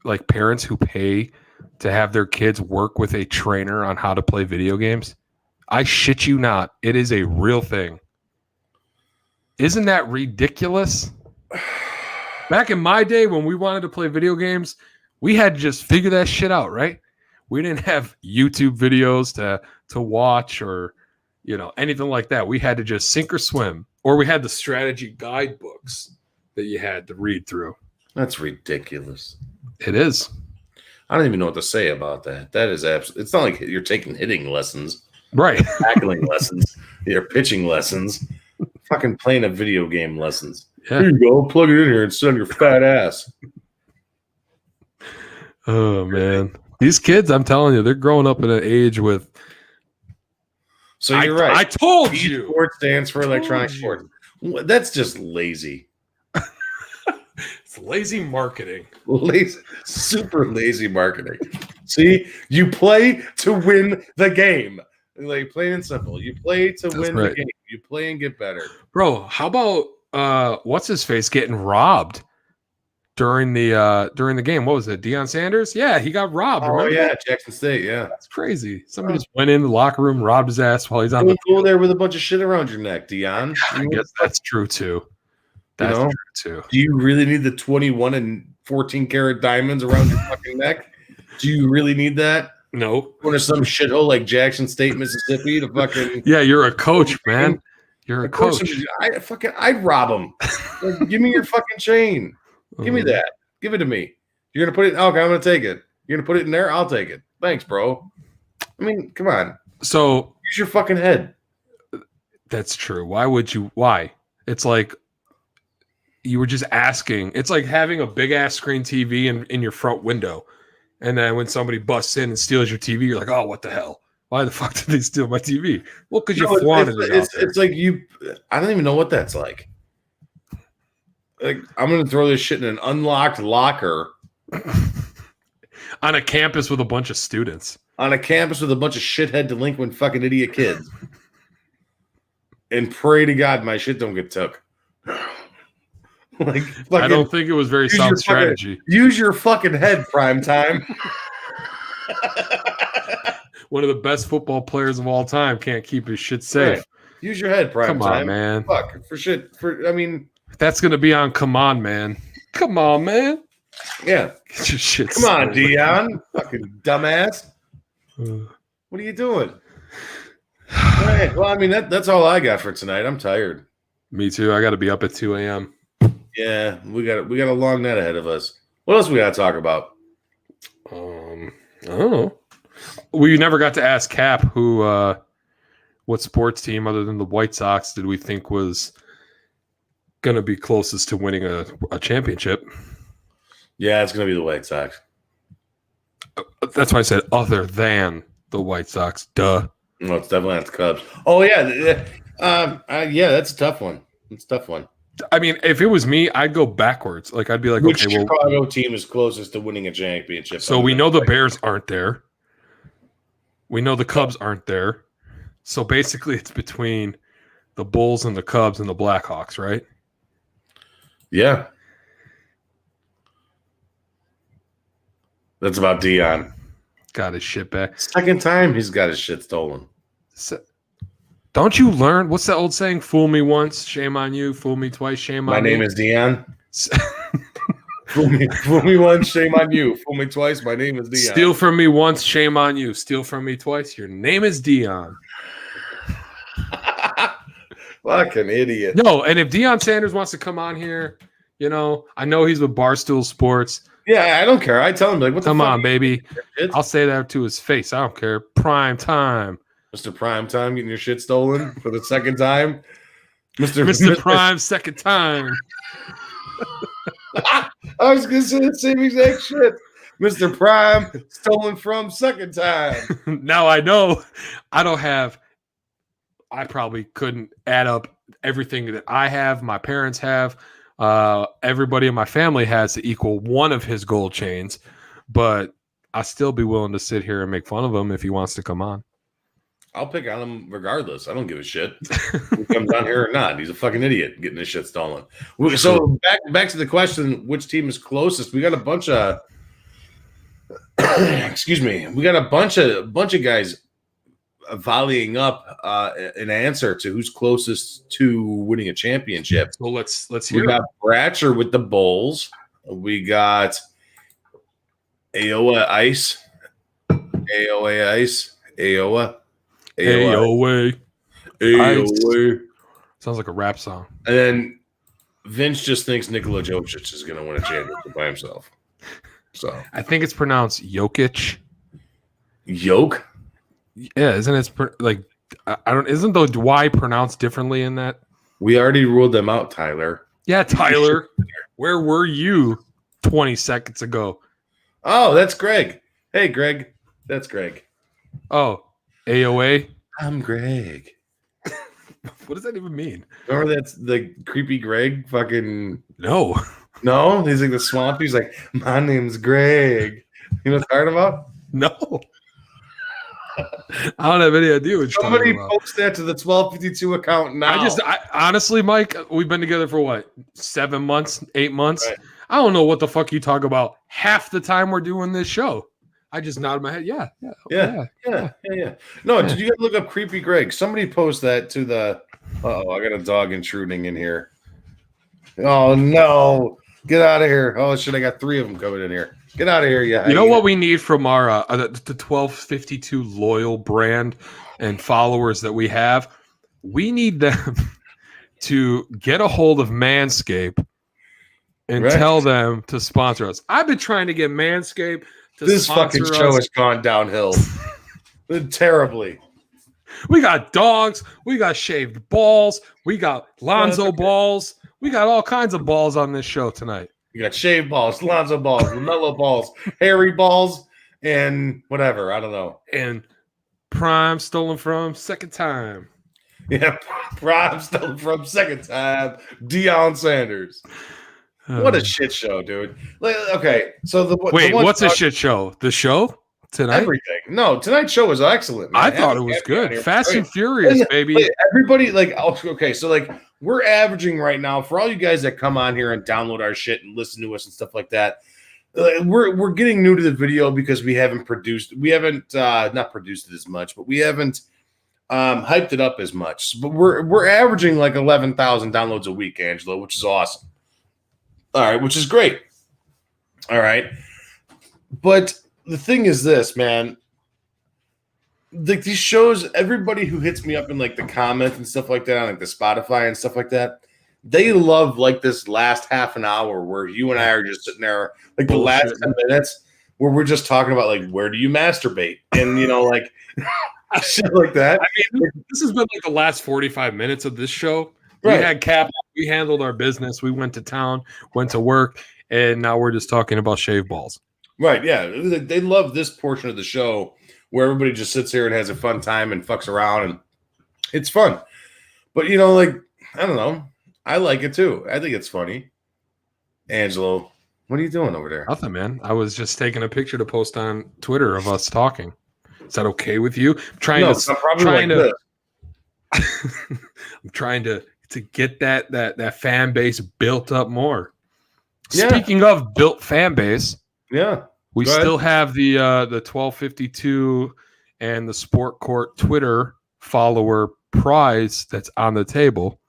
like parents who pay to have their kids work with a trainer on how to play video games? I shit you not. It is a real thing. Isn't that ridiculous? Back in my day when we wanted to play video games, we had to just figure that shit out, right? We didn't have YouTube videos to watch or, anything like that. We had to just sink or swim, or we had the strategy guidebooks that you had to read through. That's ridiculous. It is. I don't even know what to say about that. That is absolutely. It's not like you're taking hitting lessons, right? Tackling lessons, you're pitching lessons, fucking playing a video game lessons. Yeah. Here you go, plug it in here and sit on your fat ass. Oh man. These kids, I'm telling you, they're growing up in an age with. So you're right. I told you. Sports stands for electronic sports. That's just lazy. It's lazy marketing. Super lazy marketing. See, you play to win the game. Like plain and simple. You play to win the game. You play and get better. Bro, how about what's his face getting robbed during the game? What was it? Deion Sanders? Yeah, he got robbed. Oh yeah, Jackson State. Yeah, that's crazy. Somebody just went in the locker room, robbed his ass while he's on the field there with a bunch of shit around your neck, Deion. I guess that's true too. That's true too. Do you really need the 21 and 14 karat diamonds around your fucking neck? Do you really need that? No. Going to some shithole like Jackson State, Mississippi to fucking. Yeah, you're a coach, man. You're a coach. I'd rob him. Like, give me your fucking chain. Give me that. Give it to me. You're gonna put it. Okay, I'm gonna take it. You're gonna put it in there. I'll take it. Thanks, bro. I mean, come on. So use your fucking head. That's true. Why would you? Why? It's like you were just asking. It's like having a big ass screen TV in your front window. And then when somebody busts in and steals your TV, you're like, oh, what the hell? Why the fuck did they steal my TV? Well, because you flaunted it. It's like I don't even know what that's like. Like, I'm going to throw this shit in an unlocked locker. On a campus with a bunch of students. On a campus with a bunch of shithead delinquent fucking idiot kids. And pray to God my shit don't get took. Like, I don't think it was very sound strategy. Use your fucking head, prime time. One of the best football players of all time can't keep his shit safe. Right. Use your head, prime time. Come on, man. Fuck for shit. I mean, that's gonna be on. Come on, man. Come on, man. Yeah. Get your shit. Come on, Deion. Fucking dumbass. What are you doing? All right. Well, I mean, that's all I got for tonight. I'm tired. Me too. I got to be up at 2 a.m. Yeah, we got a long night ahead of us. What else we got to talk about? I don't know. We never got to ask Cap what sports team other than the White Sox did we think was going to be closest to winning a championship? Yeah, it's going to be the White Sox. That's why I said other than the White Sox. Duh. No, it's definitely not the Cubs. Oh yeah, yeah, that's a tough one. It's a tough one. I mean, if it was me, I'd go backwards. Like, I'd be like, which okay, Chicago team is closest to winning a championship? So we know the Bears aren't there. We know the Cubs aren't there. So basically, it's between the Bulls and the Cubs and the Blackhawks, right? Yeah. That's about Deion. Got his shit back. Second time he's got his shit stolen. Don't you learn? What's that old saying? Fool me once, shame on you. Fool me twice, shame on me. My name is Deion. fool me once, shame on you. Fool me twice, my name is Deion. Steal from me once, shame on you. Steal from me twice, your name is Deion. Fucking idiot. No, and if Deion Sanders wants to come on here, I know he's with Barstool Sports. Yeah, I don't care. I tell him, like, what the fuck? Come on, baby. I'll say that to his face. I don't care. Prime time. Mr. Prime Time getting your shit stolen for the second time. Mr. Prime, second time. I was going to say the same exact shit. Mr. Prime, stolen from second time. Now I know I probably couldn't add up everything that I have, my parents have, everybody in my family has to equal one of his gold chains, but I'll still be willing to sit here and make fun of him if he wants to come on. I'll pick on him regardless. I don't give a shit if he comes on here or not. He's a fucking idiot getting his shit stolen. So back to the question, which team is closest? We got a bunch of excuse me. We got a bunch of guys volleying up an answer to who's closest to winning a championship. So let's hear. We got Bratcher with the Bulls. We got Iowa Ice. AOA. Sounds like a rap song. And then Vince just thinks Nikola Jokic is going to win a championship by himself. So I think it's pronounced Jokic. Yoke? Yeah, isn't it isn't the Y pronounced differently in that? We already ruled them out, Tyler. Yeah, Tyler. Where were you 20 seconds ago? Oh, that's Greg. Hey, Greg. That's Greg. Oh, AOA? I'm Greg. What does that even mean? Remember that's the creepy Greg fucking... No. No, he's like the swamp. He's like, my name's Greg. You know what I'm talking about? No. I don't have any idea what you're Somebody talking about. post that to the 1252 account now. I honestly, Mike, we've been together for what, 7 months, 8 months? Right. I don't know what the fuck you talk about half the time we're doing this show. I just nodded my head. Yeah. No, did you guys look up Creepy Greg? Somebody post that to the. Uh-oh, I got a dog intruding in here. Oh no! Get out of here! Oh shit! I got 3 of them coming in here. Get out of here! Yeah. You know what we need from our the 1252 loyal brand and followers that we have? We need them to get a hold of Manscaped and tell them to sponsor us. I've been trying to get Manscaped to this sponsor fucking us. show has gone downhill terribly. We got dogs. We got shaved balls. We got Lonzo balls. We got all kinds of balls on this show tonight. You got shaved balls, Lonzo balls, LaMelo balls, hairy balls, and whatever. I don't know. And Prime stolen from second time. Yeah, Prime stolen from second time. Deion Sanders. What a shit show, dude. Like, okay, so what's a shit show? The show tonight? Everything. No, tonight's show was excellent. Man. I thought it was good. Fast and Furious, baby. Like, everybody, okay, so we're averaging right now for all you guys that come on here and download our shit and listen to us and stuff like that. We're getting new to the video because we haven't not produced it as much, but we haven't hyped it up as much. But we're averaging like 11,000 downloads a week, Angelo, which is awesome. All right, which is great. All right. But the thing is this, man. Like these shows, everybody who hits me up in like the comments and stuff like that on like the Spotify and stuff like that, they love like this last half an hour where you and I are just sitting there, like the last 10 minutes where we're just talking about like where do you masturbate and like shit like that. I mean, this has been like the last 45 minutes of this show. Right. We had Kaplan, we handled our business, we went to town, went to work, and now we're just talking about shave balls. Right, yeah. They love this portion of the show where everybody just sits here and has a fun time and fucks around, and it's fun. But, I don't know. I like it, too. I think it's funny. Angelo, what are you doing over there? Nothing, man. I was just taking a picture to post on Twitter of us talking. Is that okay with you? I'm trying to get that fan base built up more. Yeah. Speaking of built fan base, we still have the 1252 and the Sport Court Twitter follower prize that's on the table.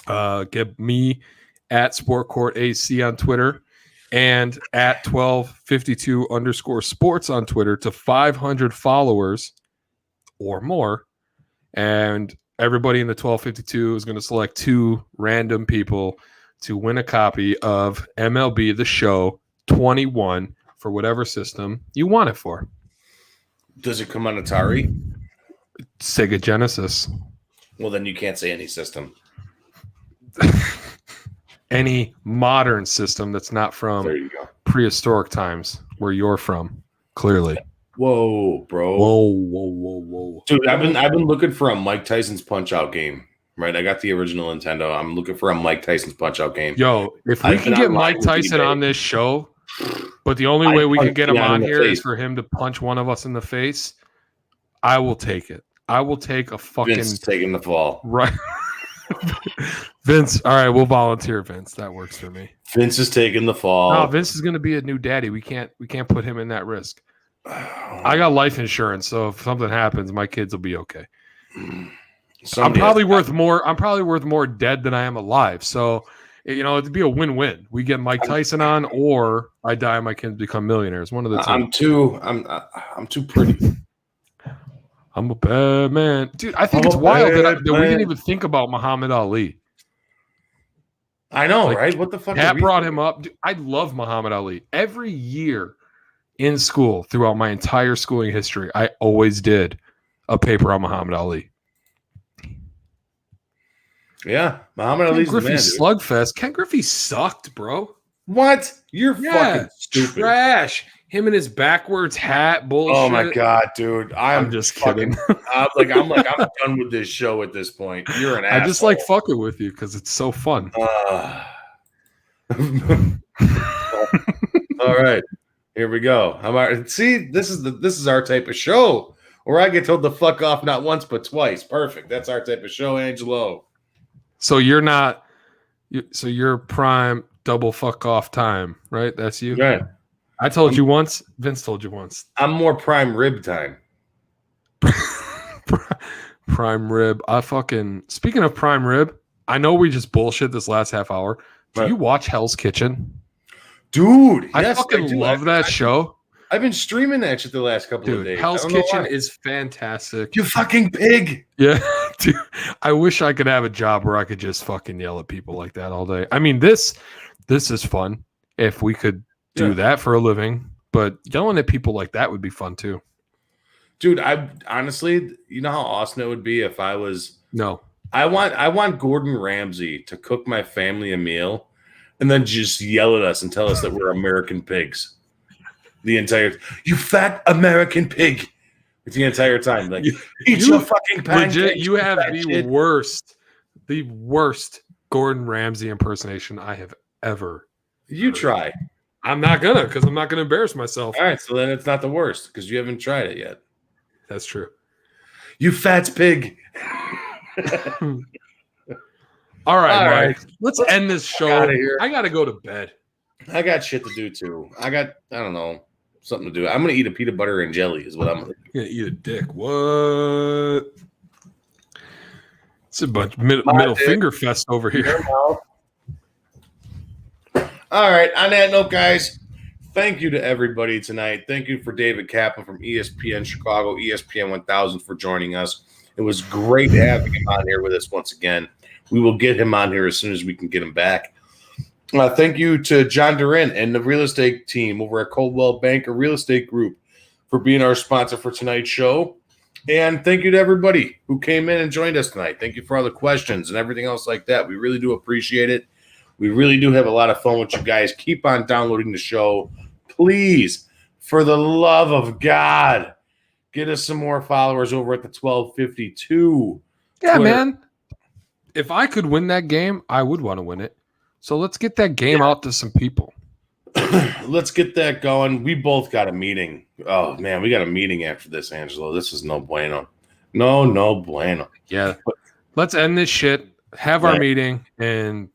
Get me at Sport Court AC on Twitter and at 1252_sports on Twitter to 500 followers or more, and everybody in the 1252 is going to select 2 random people to win a copy of MLB The Show 21 for whatever system you want it for. Does it come on Atari? Sega Genesis. Well, then you can't say any system. Any modern system that's not from prehistoric times where you're from, clearly. Whoa, bro. Whoa. Dude, I've been looking for a Mike Tyson's Punch-Out game. Right, I got the original Nintendo. I'm looking for a Mike Tyson's Punch-Out game. Yo, if we can get Mike Tyson on this show, but the only way we can get him on here is for him to punch one of us in the face, I will take it. I will take a fucking... Vince is taking the fall. Right. Vince, all right, we'll volunteer, Vince. That works for me. Vince is taking the fall. No, Vince is going to be a new daddy. We can't put him in that risk. I got life insurance, so if something happens, my kids will be okay. I'm probably worth more dead than I am alive. So, it'd be a win-win. We get Mike Tyson on, or I die and my kids become millionaires. One of the two. I'm too pretty. I'm a bad man, dude. I think it's wild that we didn't even think about Muhammad Ali. I know, right? What the fuck? Pat brought him up. Dude, I love Muhammad Ali. Every year in school, throughout my entire schooling history, I always did a paper on Muhammad Ali. Yeah, Muhammad Ali's the man, slugfest. Ken Griffey sucked, bro. What? You're fucking stupid. Trash. Him and his backwards hat bullshit. Oh my god, dude! I'm just kidding. I'm done with this show at this point. You're an asshole. I just like fucking with you because it's so fun. All right, here we go. See, this is our type of show where I get told to fuck off not once but twice. Perfect. That's our type of show, Angelo. So you're prime double fuck off time, right? That's you. Right. I told you once. Vince told you once. I'm more prime rib time. Prime rib. Speaking of prime rib, I know we just bullshit this last half hour. Do you watch Hell's Kitchen? Dude, I fucking love that show. I've been streaming that shit the last couple of days. Hell's Kitchen is fantastic. You fucking pig. Yeah, dude. I wish I could have a job where I could just fucking yell at people like that all day. I mean, this is fun if we could do that for a living, but yelling at people like that would be fun too. Dude, I honestly, you know how awesome it would be if I was I want Gordon Ramsay to cook my family a meal and then just yell at us and tell us that we're American pigs. The entire you fat American pig. The entire time. Like eat your fucking pancakes. Legit, you have the worst Gordon Ramsay impersonation I have ever You heard. Try. I'm not gonna because I'm not gonna embarrass myself. All right, so then it's not the worst because you haven't tried it yet. That's true. You fat pig. All right, Mike. Let's end this show. I gotta go to bed. I got shit to do too. I don't know, something to do. I'm gonna eat a peanut butter and jelly is what I'm gonna do. You're gonna eat a dick. What? It's a bunch middle finger fest over here. All right. On that note, guys, thank you to everybody tonight. Thank you for David Kaplan from ESPN Chicago, ESPN1000 for joining us. It was great having him on here with us once again. We will get him on here as soon as we can get him back. Thank you to John Durin and the real estate team over at Coldwell Banker Real Estate Group for being our sponsor for tonight's show. And thank you to everybody who came in and joined us tonight. Thank you for all the questions and everything else like that. We really do appreciate it. We really do have a lot of fun with you guys. Keep on downloading the show. Please, for the love of God, get us some more followers over at the 1252. Yeah, Twitter. man. If I could win that game, I would want to win it. So let's get that game out to some people. Let's get that going. We both got a meeting. Oh, man, we got a meeting after this, Angelo. This is no bueno. No bueno. Yeah. Let's end this shit, have our meeting, and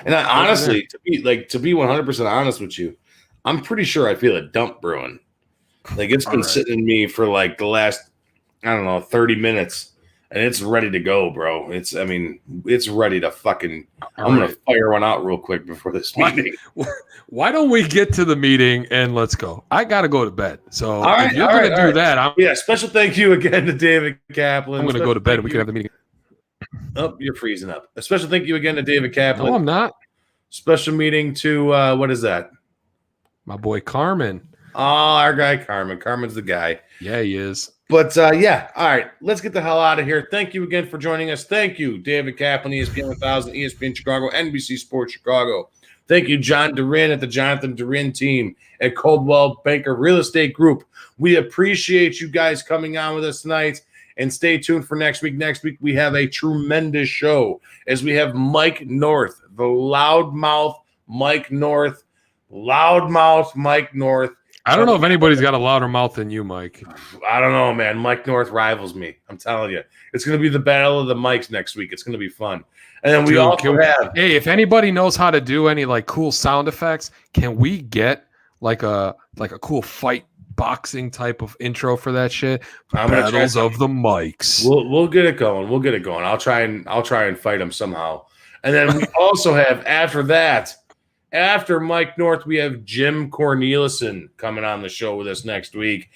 I, honestly, to be 100% honest with you, I'm pretty sure I feel a dump brewing. Like it's been sitting in me for like the last, 30 minutes, and it's ready to go, bro. It's ready to fucking. I'm gonna fire one out real quick before this meeting. Why don't we get to the meeting and let's go? I gotta go to bed. So if you're gonna do that, special thank you again to David Kaplan. I'm gonna go to bed and we can have the meeting. Oh, you're freezing up. A special thank you again to David Kaplan. No, I'm not. Special meeting to what is that? My boy Carmen. Oh, our guy Carmen. Carmen's the guy. Yeah, he is. But yeah, all right, let's get the hell out of here. Thank you again for joining us. Thank you, David Kaplan, ESPN1000, ESPN Chicago, NBC Sports Chicago. Thank you, John Durin at the Jonathan Durin team at Coldwell Banker Real Estate Group. We appreciate you guys coming on with us tonight. And stay tuned for next week. Next week, we have a tremendous show as we have Mike North, the loudmouth Mike North. Loudmouth Mike North. I don't know if anybody's got a louder mouth than you, Mike. I don't know, man. Mike North rivals me. I'm telling you. It's going to be the battle of the mics next week. It's going to be fun. And then we also have... Hey, if anybody knows how to do any like cool sound effects, can we get like a cool fight boxing type of intro for that shit? Battles of the mics. We'll get it going. We'll get it going. I'll try and fight him somehow. And then we also have after Mike North, we have Jim Cornelison coming on the show with us next week.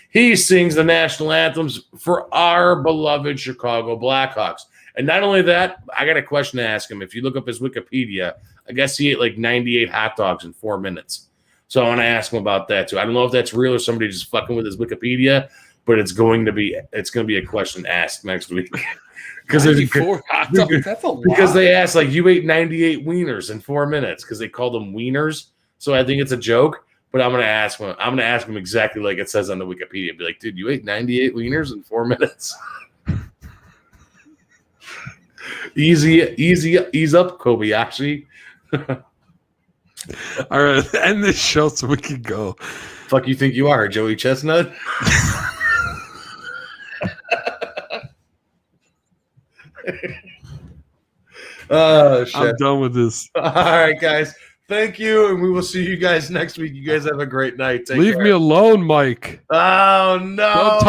He sings the national anthems for our beloved Chicago Blackhawks. And not only that, I got a question to ask him. If you look up his Wikipedia, I guess he ate like 98 hot dogs in 4 minutes. So I want to ask him about that too. I don't know if that's real or somebody just fucking with his Wikipedia, but it's going to be a question asked next week. Because that's a lot. Because they asked like you ate 98 wieners in 4 minutes because they called them wieners. So I think it's a joke. But I'm gonna ask him exactly like it says on the Wikipedia. Be like, dude, you ate 98 wieners in 4 minutes. Ease up, Kobayashi. All right, end this show so we can go. Fuck you think you are, Joey Chestnut? Oh, shit. I'm done with this. All right, guys. Thank you, and we will see you guys next week. You guys have a great night. Take Leave care. me alone, Mike. Oh, no. Don't